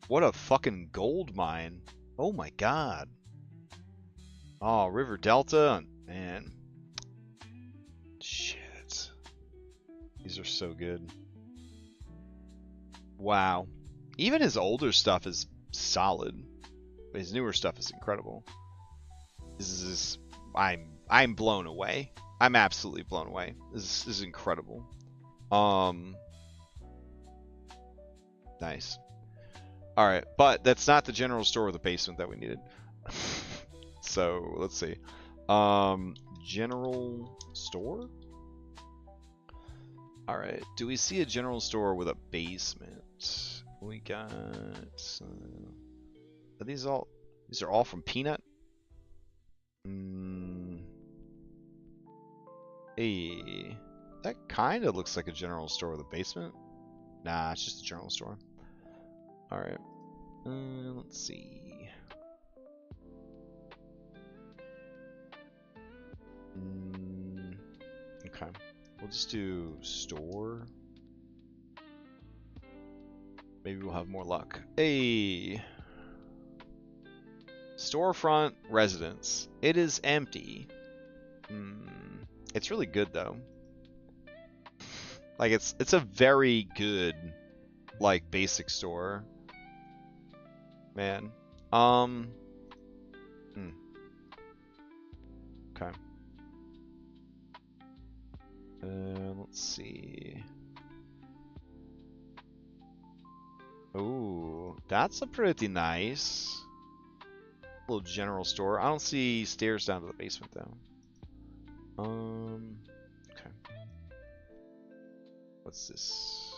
What a fucking gold mine. Oh my god. Oh, River Delta, man. Shit. These are so good. Wow. Even his older stuff is solid. But his newer stuff is incredible. This is I'm blown away. I'm absolutely blown away. This is incredible. Nice. Alright, but that's not the general store or the basement that we needed. So let's see. General store? Alright, do we see a general store with a basement? We got... are these all... these are all from Peanut? Hey, that kind of looks like a general store with a basement. Nah, it's just a general store. Alright. Let's see. Okay. We'll just do store. Maybe we'll have more luck. Hey! Storefront residence. It is empty. It's really good though. Like it's a very good like basic store. Man. Okay. Let's see. Ooh, that's a pretty nice little general store. I don't see stairs down to the basement though. Okay. What's this?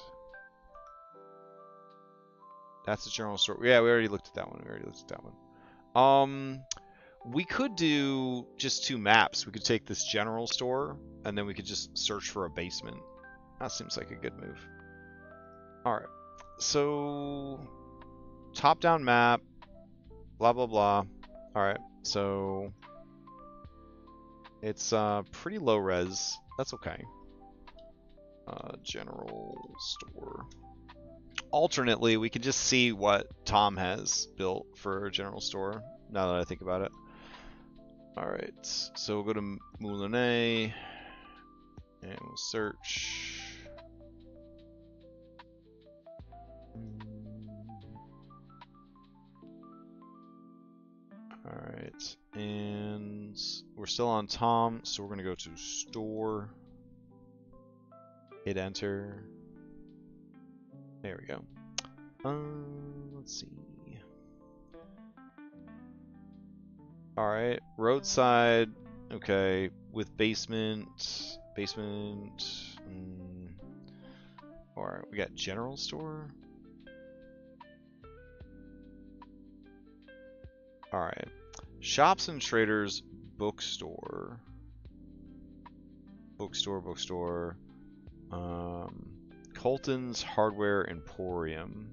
That's a general store. Yeah, we already looked at that one. We could do just 2 maps. We could take this general store, and then we could just search for a basement. That seems like a good move. Alright. So, top-down map, blah, blah, blah. All right, so it's pretty low res. That's okay. General store. Alternately, we can just see what Tom has built for general store, now that I think about it. Alright, so we'll go to Moulinet, and we'll search. Alright, and we're still on Tom, so we're going to go to store, hit enter. There we go. Let's see. Alright, roadside, okay, with basement. Alright, we got general store. Alright, shops and traders, bookstore. Bookstore. Colton's Hardware Emporium.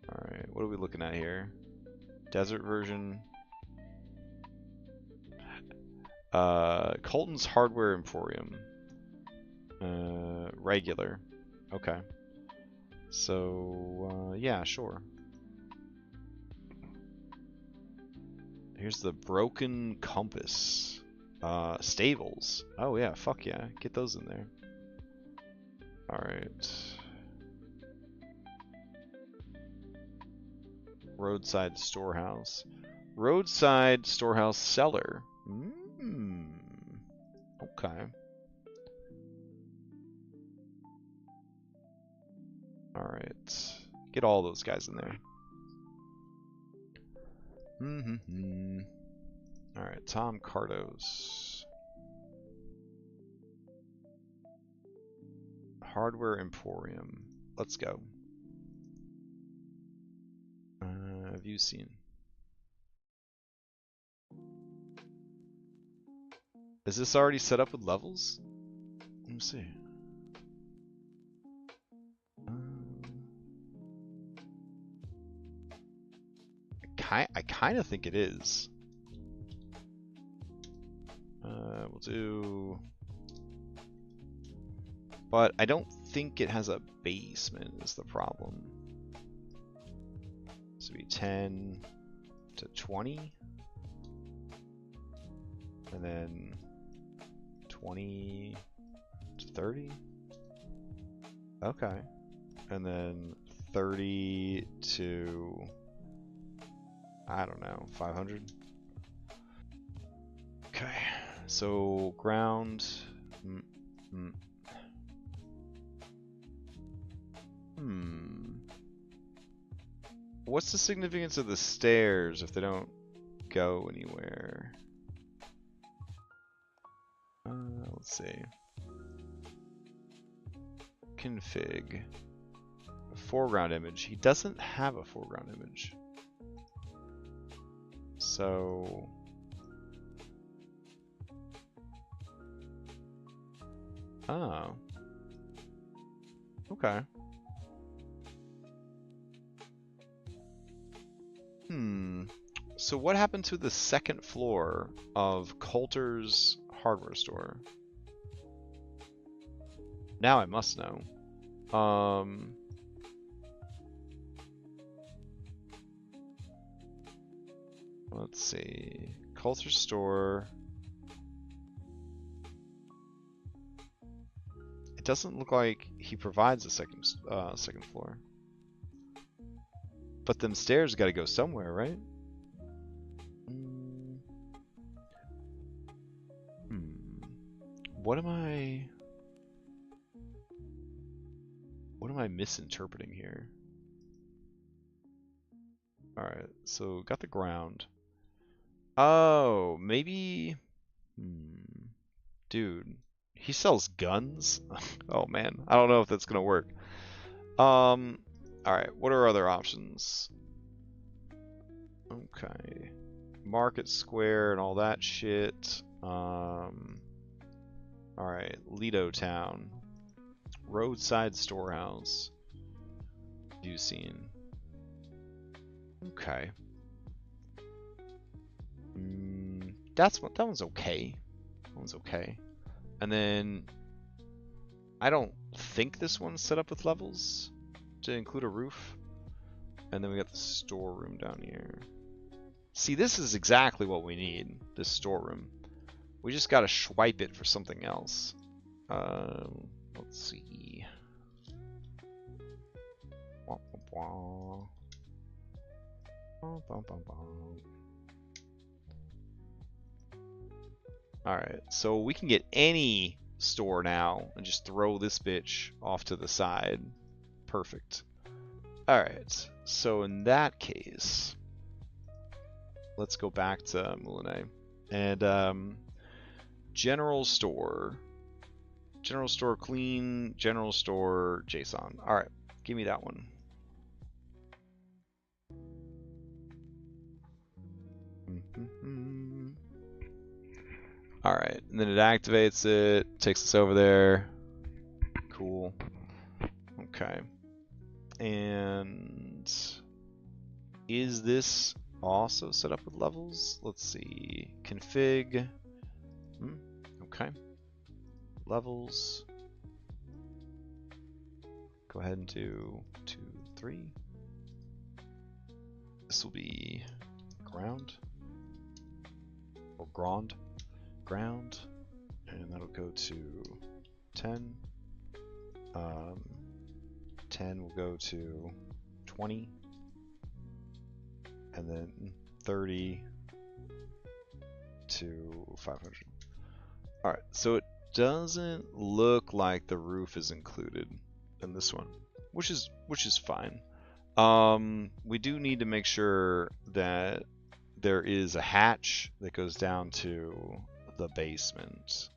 Alright, what are we looking at here? Desert version. Colton's Hardware Emporium. Regular. Okay. So, yeah, sure. Here's the Broken Compass. Stables. Oh yeah, fuck yeah. Get those in there. Alright. Roadside storehouse. Roadside storehouse cellar. Okay. Alright. Get all those guys in there. Alright, Tom Cardos. Hardware Emporium. Let's go. Have you seen? Is this already set up with levels? Let me see. I kind of think it is. We'll do... But I don't think it has a basement is the problem. So be 10 to 20. And then 20 to 30. Okay. And then 30 to... I don't know, 500? Okay, so ground... What's the significance of the stairs if they don't go anywhere? Let's see. Config. A foreground image. He doesn't have a foreground image. So... Oh. Okay. So what happened to the second floor of Coulter's hardware store? Now I must know. Let's see. Coulter's store. It doesn't look like he provides a second floor. But them stairs got to go somewhere, right? What am I misinterpreting here? Alright, so got the ground. Oh, maybe... Dude, he sells guns? Oh man, I don't know if that's gonna work. Alright, what are other options? Okay. Market Square and all that shit. Alright, Lido Town. Roadside Storehouse. View scene. Okay. That one's okay. That one's okay. And then I don't think this one's set up with levels to include a roof. And then we got the storeroom down here. See, this is exactly what we need, this storeroom. We just gotta swipe it for something else. Let's see. Alright, so we can get any store now and just throw this bitch off to the side. Perfect. Alright, so in that case, let's go back to Moulinet. And general store clean, general store JSON. Alright, give me that one. Alright, and then it activates it, takes us over there. Cool. Okay. And is this also set up with levels? Let's see. Config. Okay. Levels. Go ahead and do 2, 3. This will be ground. Or ground. And that'll go to 10. 10 will go to 20. And then 30 to 500. Alright, so it doesn't look like the roof is included in this one, which is fine. We do need to make sure that there is a hatch that goes down to the basement.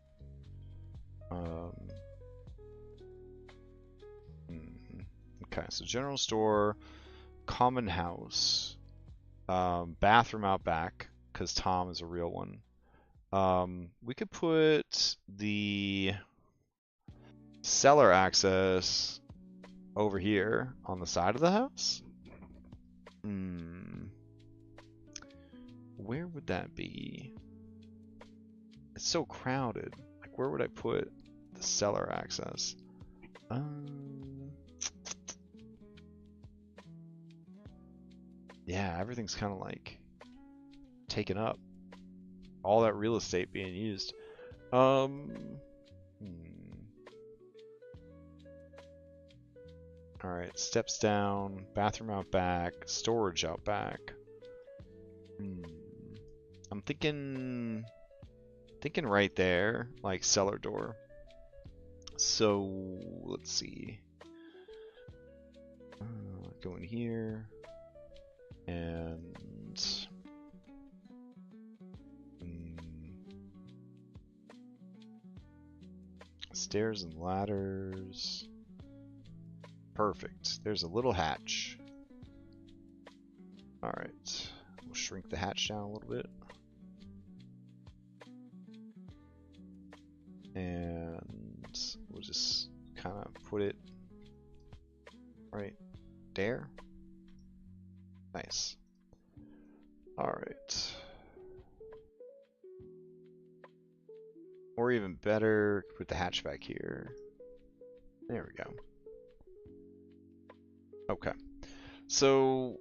Okay, so general store, common house, bathroom out back, because Tom is a real one. We could put the cellar access over here on the side of the house. Where would that be? It's so crowded. Like, where would I put the cellar access? Yeah, everything's kind of like taken up. All that real estate being used. Alright, steps down, bathroom out back, storage out back. I'm thinking right there, like cellar door. So let's see. Go in here and stairs and ladders. Perfect. There's a little hatch. Alright. We'll shrink the hatch down a little bit. And we'll just kind of put it right there. Nice. Alright. Or even better, put the hatch back here. There we go. Okay. So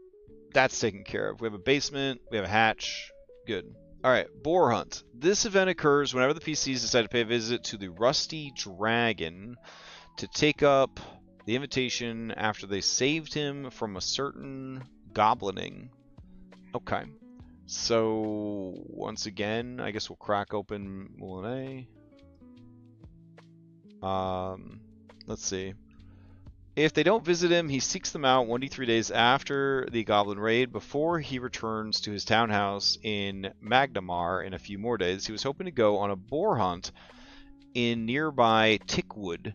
that's taken care of. We have a basement, we have a hatch. Good. Alright, boar hunt. This event occurs whenever the PCs decide to pay a visit to the Rusty Dragon to take up the invitation after they saved him from a certain goblining. Okay. So, once again, I guess we'll crack open Moulinet. Let's see. If they don't visit him, he seeks them out 1d3 days after the goblin raid before he returns to his townhouse in Magnamar in a few more days. He was hoping to go on a boar hunt in nearby Tickwood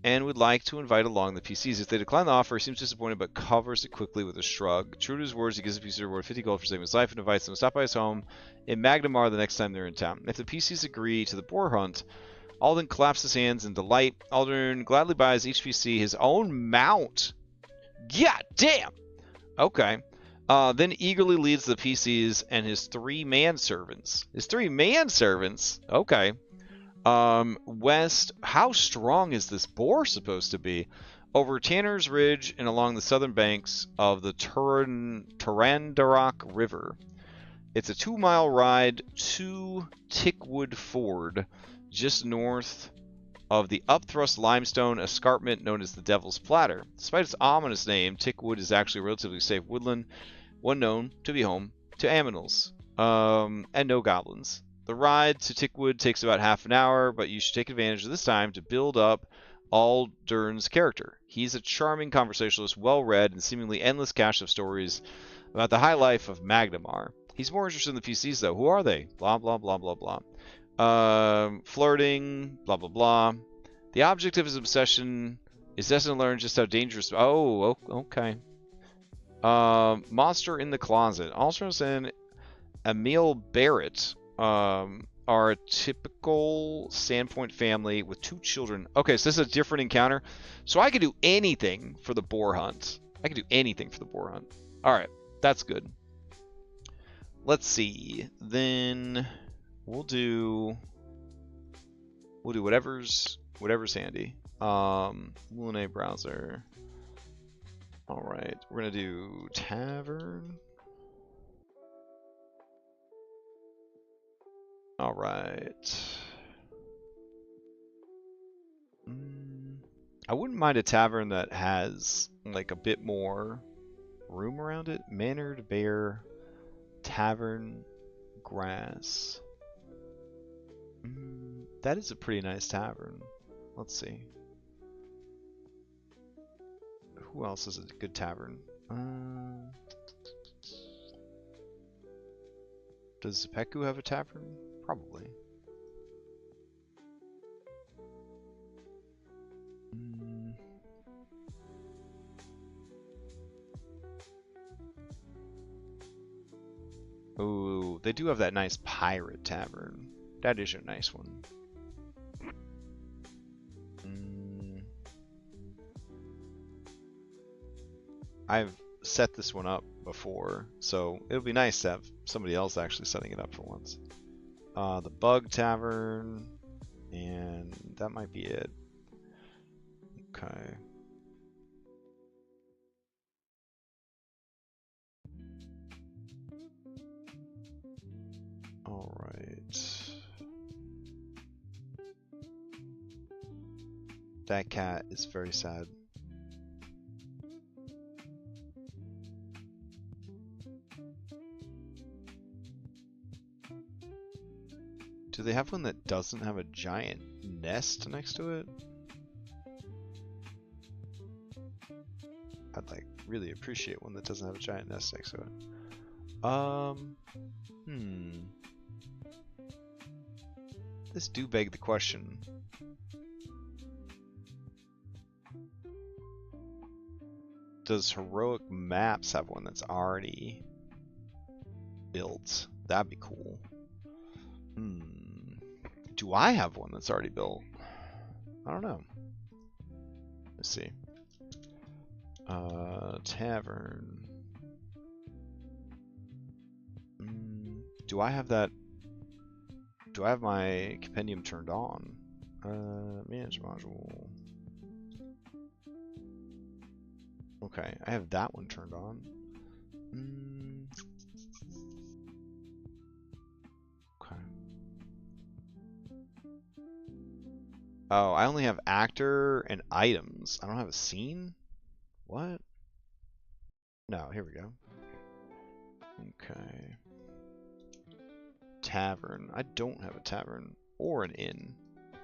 and would like to invite along the PCs. If they decline the offer, he seems disappointed but covers it quickly with a shrug. True to his words, he gives the PCs a reward 50 gold for saving his life and invites them to stop by his home in Magnamar the next time they're in town. If the PCs agree to the boar hunt, Alden claps his hands in delight. Alden gladly buys each PC his own mount God damn! Okay. Then eagerly leads the PCs and his 3 manservants. His 3 manservants? Okay. West, how strong is this boar supposed to be? Over Tanner's Ridge and along the southern banks of the Tarandarok River. It's a 2-mile ride to Tickwood Ford, just north of the upthrust limestone escarpment known as the Devil's Platter. Despite its ominous name, Tickwood is actually a relatively safe woodland, one known to be home to aminals, and no goblins. The ride to Tickwood takes about half an hour, but you should take advantage of this time to build up Aldern's character. He's a charming conversationalist, well-read, and seemingly endless cache of stories about the high life of Magnamar. He's more interested in the PCs, though. Who are they? Blah, blah, blah, blah, blah. Flirting, blah, blah, blah. The object of his obsession is destined to learn just how dangerous... Oh, okay. Monster in the Closet. Alstros and Emil Barrett are a typical Sandpoint family with 2 children. Okay, so this is a different encounter. So I could do anything for the boar hunt. I could do anything for the boar hunt. Alright, that's good. Let's see. Then we'll do whatever's handy. Lune browser. Alright, we're gonna do tavern. Alright. I wouldn't mind a tavern that has like a bit more room around it. Mannered Bear Tavern Grass. That is a pretty nice tavern. Let's see. Who else is a good tavern? Does Zepeku have a tavern? Probably. Oh, they do have that nice pirate tavern. That is a nice one. I've set this one up before, so it'll be nice to have somebody else actually setting it up for once. The Bug Tavern, and that might be it. Okay. Alright. That cat is very sad. Do they have one that doesn't have a giant nest next to it? I'd like really appreciate one that doesn't have a giant nest next to it. This do beg the question. Does Heroic Maps have one that's already built? That'd be cool. Do I have one that's already built? I don't know. Let's see. Tavern. Do I have that? Do I have my compendium turned on? Manage module. Okay, I have that one turned on. Okay. Oh, I only have actor and items. I don't have a scene? What? No, here we go. Okay. Tavern. I don't have a tavern or an inn.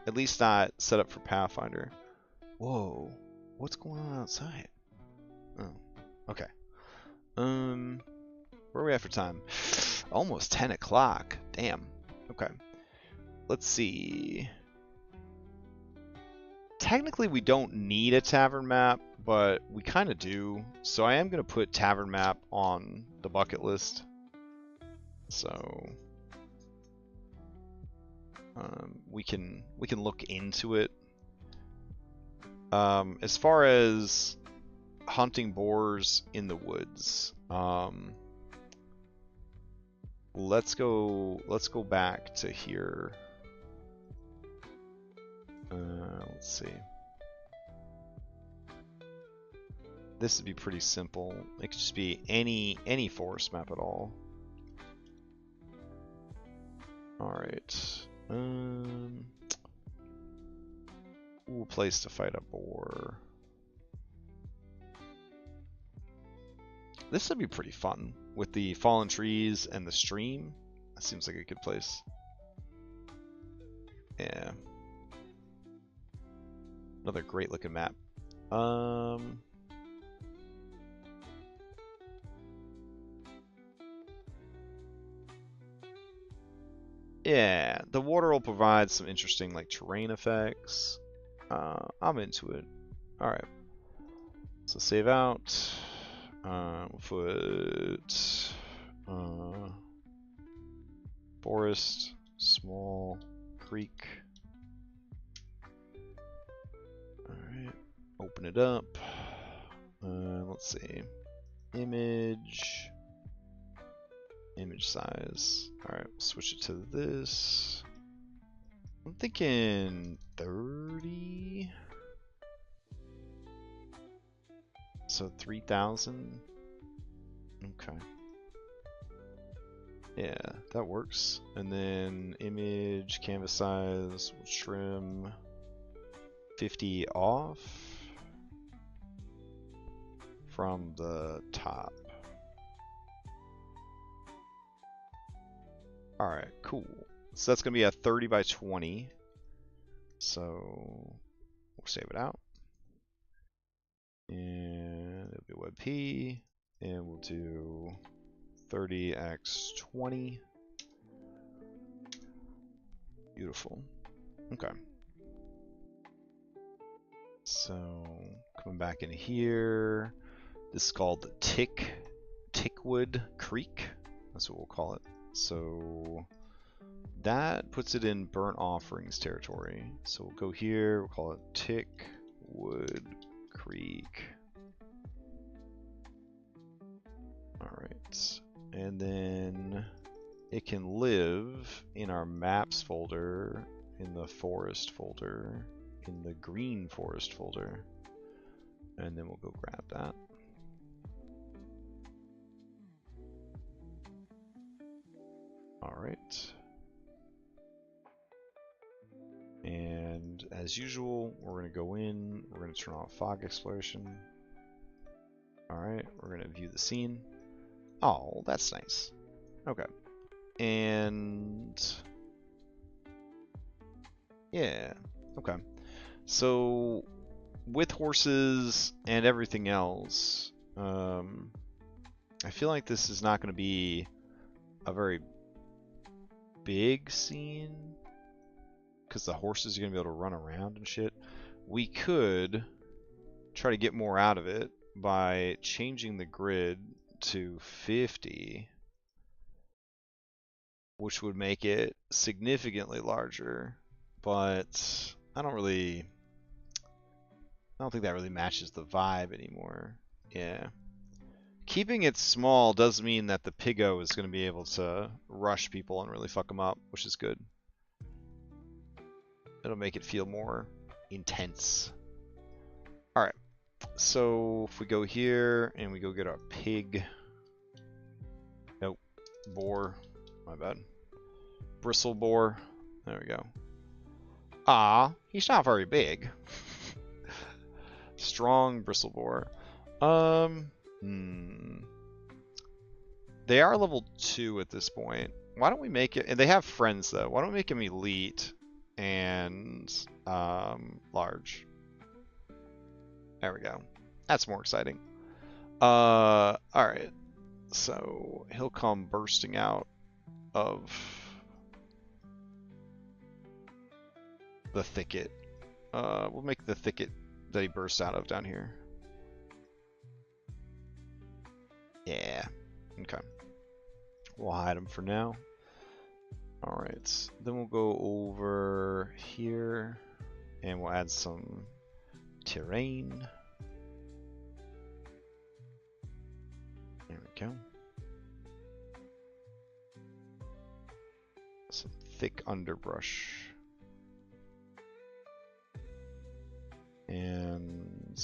At least not set up for Pathfinder. Whoa. What's going on outside? Oh. Okay. Where are we at for time? Almost 10 o'clock. Damn. Okay. Let's see. Technically we don't need a tavern map, but we kind of do. So I am going to put tavern map on the bucket list. So we can look into it. As far as hunting boars in the woods. Let's go back to here. Let's see. This would be pretty simple. It could just be any forest map at all. All right. Cool place to fight a boar. This would be pretty fun with the fallen trees and the stream. That seems like a good place. Yeah. Another great looking map. Yeah, the water will provide some interesting like terrain effects. I'm into it. All right. So save out. We'll put forest, small creek. All right. Open it up. Let's see. Image size. All right. Switch it to this. I'm thinking 30. So 3,000. Okay. Yeah, that works. And then image canvas size, we'll trim 50 off from the top. All right, cool. So that's gonna be a 30 by 20. So we'll save it out. And it'll be WebP, and we'll do 30x20. Beautiful. Okay. So coming back in here, this is called the Tickwood Creek. That's what we'll call it. So that puts it in Burnt Offerings territory. So we'll go here, we'll call it Tickwood Creek. Alright. And then it can live in our maps folder, in the forest folder, in the green forest folder. And then we'll go grab that. Alright. And as usual, we're going to go in, we're going to turn off fog exploration. Alright, we're going to view the scene. Oh, that's nice. Okay. And yeah, okay. So with horses and everything else, I feel like this is not going to be a very big scene because the horses are going to be able to run around and shit. We could try to get more out of it by changing the grid to 50, which would make it significantly larger, but I don't think that really matches the vibe anymore. Yeah. Keeping it small does mean that the Piggo is going to be able to rush people and really fuck them up, which is good. It'll make it feel more intense. Alright, so if we go here and we go get our pig. Nope, boar. My bad. Bristle boar. There we go. Ah, he's not very big. Strong bristle boar. They are level 2 at this point. Why don't we make it... And they have friends, though. Why don't we make them elite and large? There we go. That's more exciting. Alright. So, he'll come bursting out of the thicket. We'll make the thicket that he bursts out of down here. Yeah. Okay. We'll hide him for now. Alright. Then we'll go over here and we'll add some terrain. we go. Some thick underbrush. And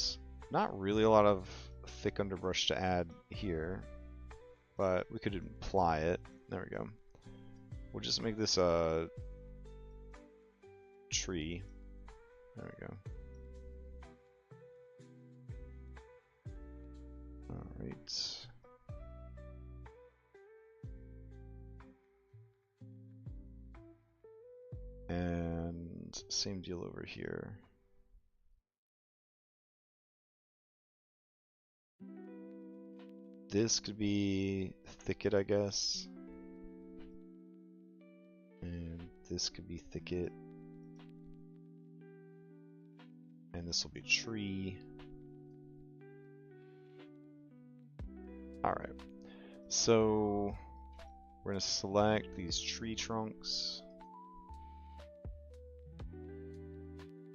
not really a lot of thick underbrush to add here, but we could imply it. There we go. We'll just make this a tree. There we go. Alright. And same deal over here. This could be thicket, I guess. And this could be thicket. And this will be tree. Alright. So we're going to select these tree trunks.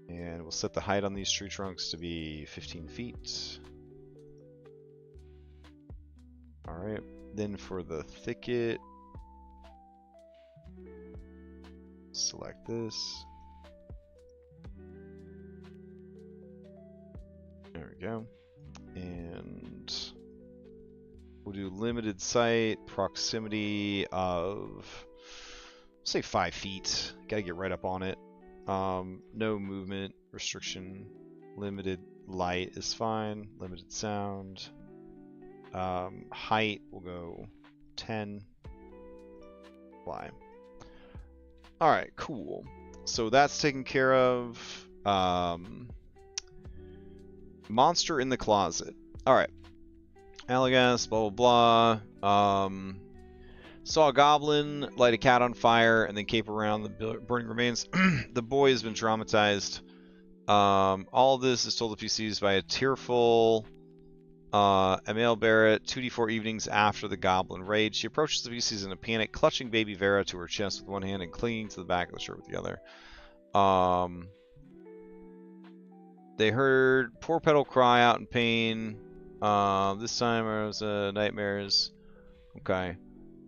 And we'll set the height on these tree trunks to be 15 feet. Alright, then for the thicket, select this. There we go. And we'll do limited sight, proximity of, say 5 feet. Gotta get right up on it. No movement restriction. Limited light is fine. Limited sound. Height will go 10. Fly. Alright, cool. So that's taken care of. Monster in the closet. Alright. Allegas, blah blah blah. Saw a goblin light a cat on fire and then cape around the burning remains. The boy has been traumatized. All of this is told to PCs by a tearful Emil Barrett, 2d4 evenings after the goblin raid. She approaches the PCs in a panic, clutching baby Vera to her chest with one hand and clinging to the back of the shirt with the other. They heard poor Petal cry out in pain. This time it was nightmares. Okay.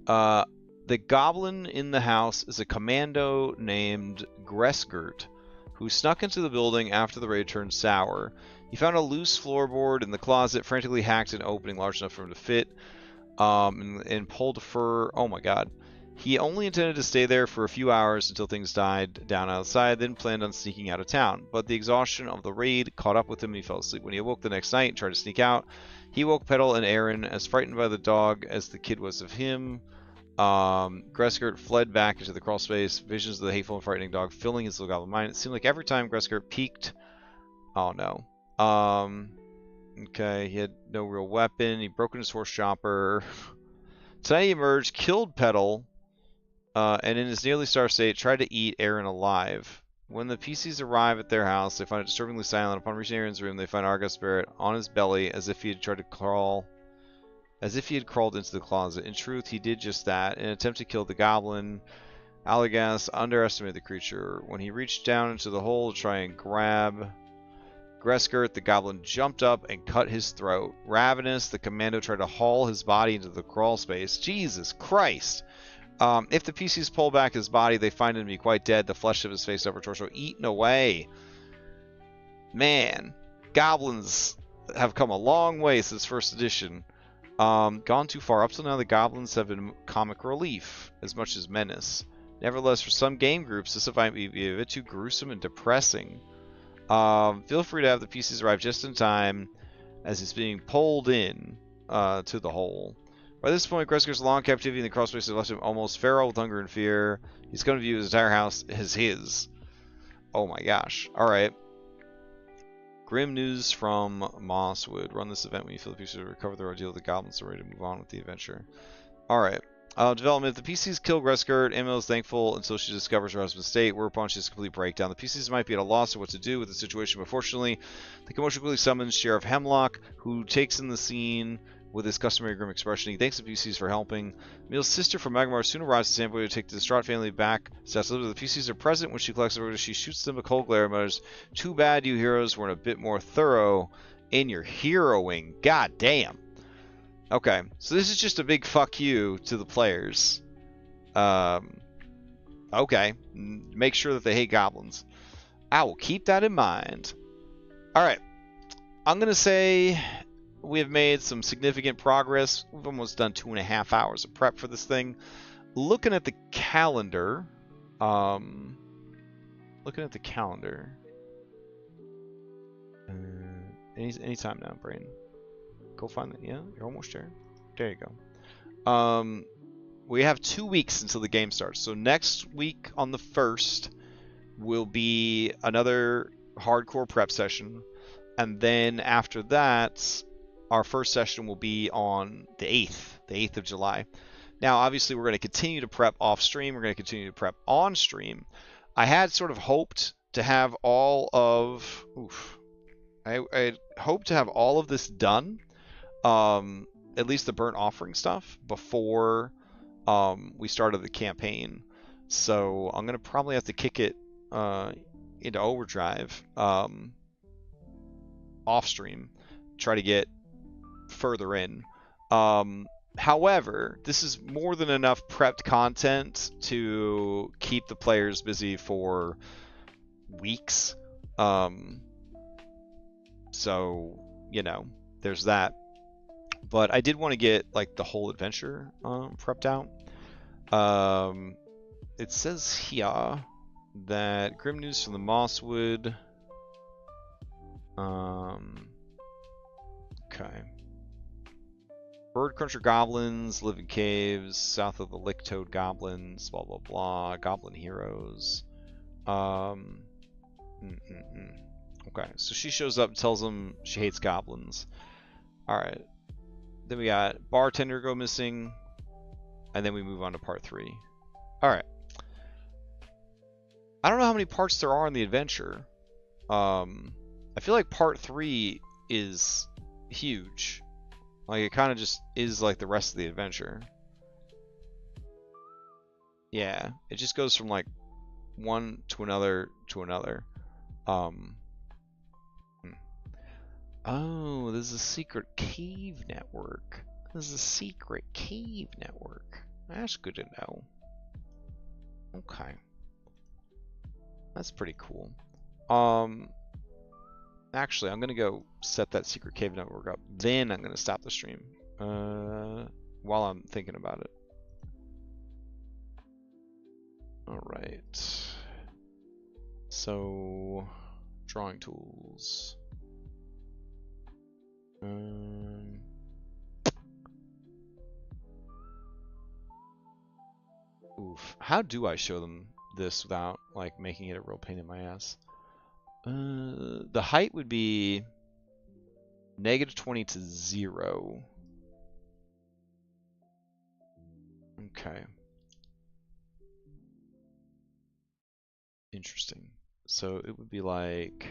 The goblin in the house is a commando named Greskert, who snuck into the building after the raid turned sour. He found a loose floorboard in the closet, frantically hacked an opening large enough for him to fit, and pulled a fur. Oh my god. He only intended to stay there for a few hours until things died down outside, then planned on sneaking out of town. But the exhaustion of the raid caught up with him and he fell asleep. When he awoke the next night and tried to sneak out, he woke Petal and Aaron as frightened by the dog as the kid was of him. Greskert fled back into the crawl space, visions of the hateful and frightening dog filling his little goblin mind. It seemed like every time Greskert peeked... Oh no. Okay, he had no real weapon. He'd broken his horse chopper. Tonight he emerged, killed Petal, and in his nearly starved state tried to eat Aaron alive. When the PCs arrive at their house, they find it disturbingly silent. Upon reaching Aaron's room, they find Argus Barrett on his belly as if he had tried to crawl... As if he had crawled into the closet. In truth, he did just that. In an attempt to kill the goblin, Allegas underestimated the creature. When he reached down into the hole to try and grab Greskert, the goblin jumped up and cut his throat. Ravenous, the commando tried to haul his body into the crawl space. Jesus Christ! If the PCs pull back his body, they find him to be quite dead, the flesh of his face upper torso eaten away. Man, goblins have come a long way since first edition. Gone too far. Up till now, the goblins have been comic relief as much as menace. Nevertheless, for some game groups, this might be a bit too gruesome and depressing. Feel free to have the PCs arrive just in time as he's being pulled in to the hole. By this point, Gresker's long captivity in the crawl space has left him almost feral with hunger and fear. He's going to view his entire house as his. Oh my gosh. Alright. Grim news from Mosswood. Run this event when you feel the PCs recover their ordeal. The goblins are ready to move on with the adventure. Alright. Development. The PCs kill Greskert. Emil is thankful until she discovers her husband's state, whereupon she has a complete breakdown. The PCs might be at a loss of what to do with the situation, but fortunately, the commotion quickly summons Sheriff Hemlock, who takes in the scene with his customary grim expression. He thanks the PCs for helping. Emil's sister from Magmar soon arrives at Sandpoint to take the distraught family back. The PCs are present when she collects the orders. She shoots them a cold glare and mutters, "Too bad you heroes weren't a bit more thorough in your heroing. God damn." Okay, so this is just a big fuck you to the players. Okay, make sure that they hate goblins. I will keep that in mind. All right, I'm gonna say we have made some significant progress. We've almost done 2.5 hours of prep for this thing. Looking at the calendar, looking at the calendar. Anytime now, Brain. Go find it. Yeah, you're almost there. There you go. We have 2 weeks until the game starts. So next week on the 1st will be another hardcore prep session. And then after that, our first session will be on the 8th of July. Now, obviously, we're going to continue to prep off stream. We're going to continue to prep on stream. I had sort of hoped to have all of... I hoped to have all of this done, at least the burnt offering stuff, before we started the campaign. So I'm going to probably have to kick it into overdrive off stream, try to get further in. However, this is more than enough prepped content to keep the players busy for weeks. So, you know, there's that. But I did want to get like the whole adventure prepped out. It says here that Grim News from the Mosswood. Okay. Bird Cruncher Goblins live in caves south of the Lick Toad Goblins. Blah blah blah. Goblin Heroes. Okay, so she shows up and tells them she hates goblins. Alright. Then we got Bartender go missing. And then we move on to part 3. Alright. I don't know how many parts there are in the adventure. I feel like part 3 is huge. Like, it kind of just is like the rest of the adventure. Yeah, it just goes from like one to another to another. Oh, there's a secret cave network. There's a secret cave network. That's good to know. Okay. That's pretty cool. Actually, I'm gonna go set that secret cave network up. Then I'm gonna stop the stream. While I'm thinking about it. Alright. So, drawing tools. Oof. How do I show them this without like making it a real pain in my ass? The height would be -20 to 0. Okay. Interesting. So it would be like,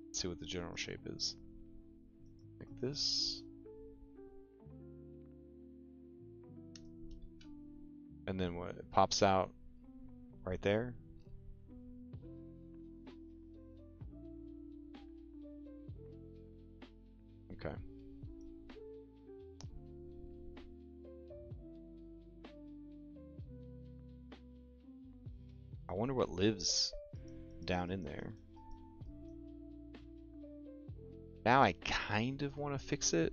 let's see what the general shape is. Like this. And then what? It pops out right there. Okay. I wonder what lives down in there. Now I kind of want to fix it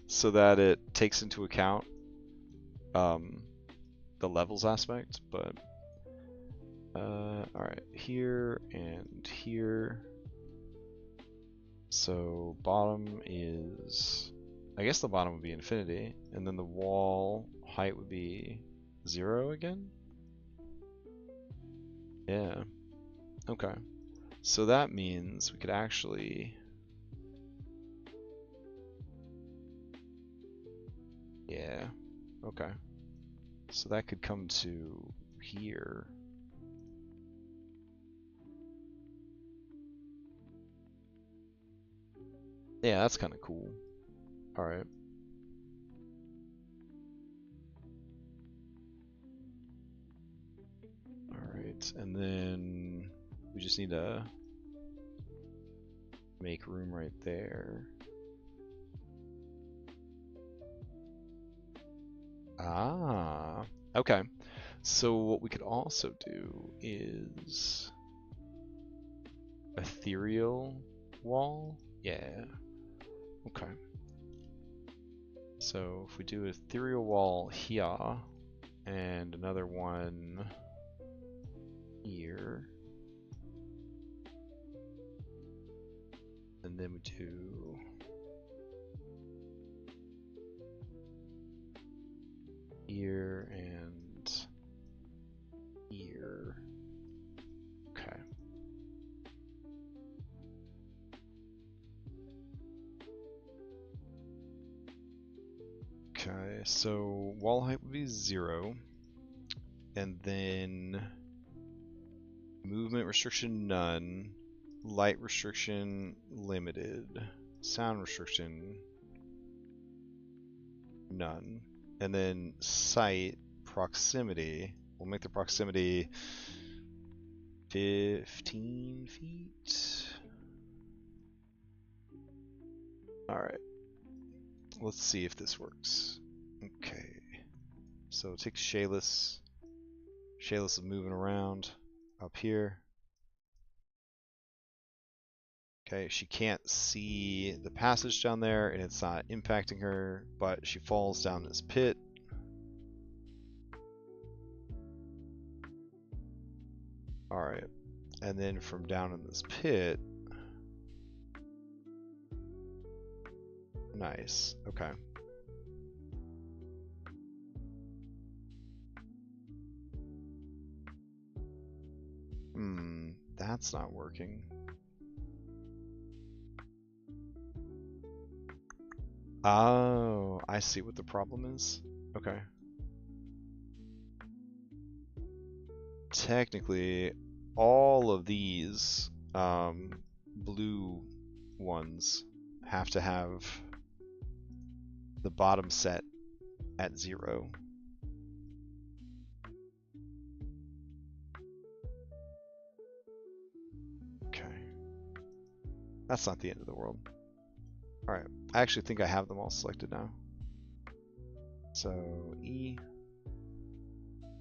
so that it takes into account the levels aspect, but alright, here and here. So bottom is, I guess the bottom would be infinity, and then the wall height would be 0 again? Yeah. Okay. So that means we could actually... Yeah. Okay. So that could come to here. Yeah, that's kind of cool. Alright. Alright, and then we just need to Make room right there. Ah, okay. So what we could also do is ethereal wall. Yeah. Okay. So if we do ethereal wall here and another one here, and then we do here and here. Okay. Okay, so wall height would be 0, and then movement restriction none, light restriction limited, sound restriction none, and then sight proximity. We'll make the proximity 15 feet. All right. Let's see if this works. Okay. So take Shayless. Shayless is moving around up here. Okay, she can't see the passage down there and it's not impacting her, but she falls down this pit. Alright. And then from down in this pit. Nice. Okay. That's not working. Oh, I see what the problem is. Okay. Technically, all of these blue ones have to have the bottom set at 0. Okay. That's not the end of the world. Alright, I actually think I have them all selected now. So E,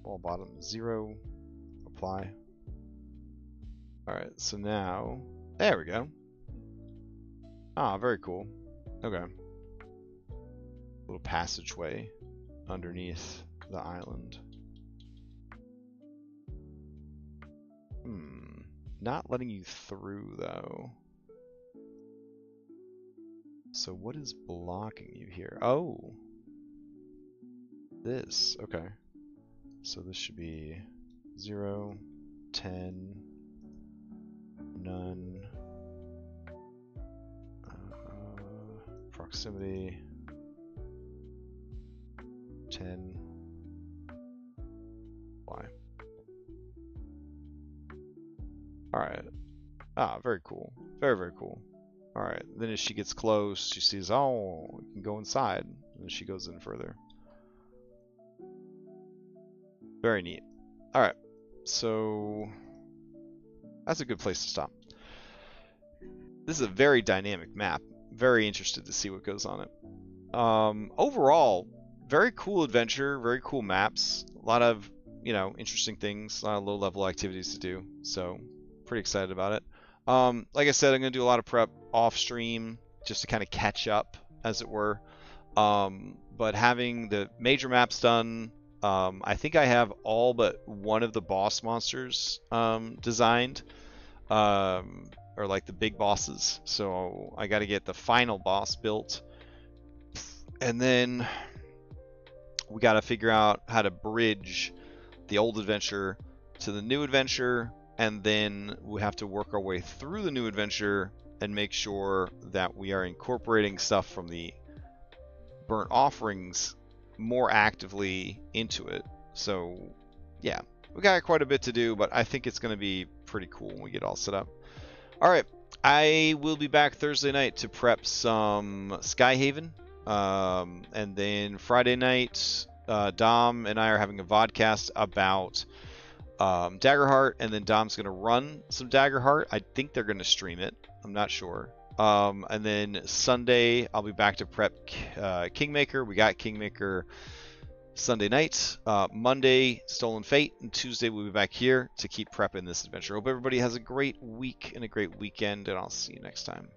wall bottom 0, apply. Alright, so now, there we go. Ah, very cool. Okay. Little passageway underneath the island. Not letting you through though. So what is blocking you here? Oh, this. Okay. So this should be 0, 10, none, proximity, 10, Y. Alright. Ah, very cool. Very, very cool. Alright, then as she gets close, she sees, oh, you can go inside. And she goes in further. Very neat. Alright, so that's a good place to stop. This is a very dynamic map. Very interested to see what goes on it. Overall, very cool adventure, very cool maps. A lot of, interesting things, a lot of low-level activities to do. So, pretty excited about it. Like I said, I'm going to do a lot of prep off stream just to kind of catch up, as it were. But having the major maps done, I think I have all but one of the boss monsters designed, or like the big bosses. So I got to get the final boss built, and then we got to figure out how to bridge the old adventure to the new adventure. And then we have to work our way through the new adventure and make sure that we are incorporating stuff from the burnt offerings more actively into it. So yeah, we got quite a bit to do, but I think it's going to be pretty cool when we get all set up. All right, I will be back Thursday night to prep some Skyhaven, and then Friday night, Dom and I are having a vodcast about Daggerheart, and then Dom's going to run some Daggerheart. I think they're going to stream it. I'm not sure. And then Sunday, I'll be back to prep Kingmaker. We got Kingmaker Sunday night. Monday, Stolen Fate. And Tuesday, we'll be back here to keep prepping this adventure. Hope everybody has a great week and a great weekend, and I'll see you next time.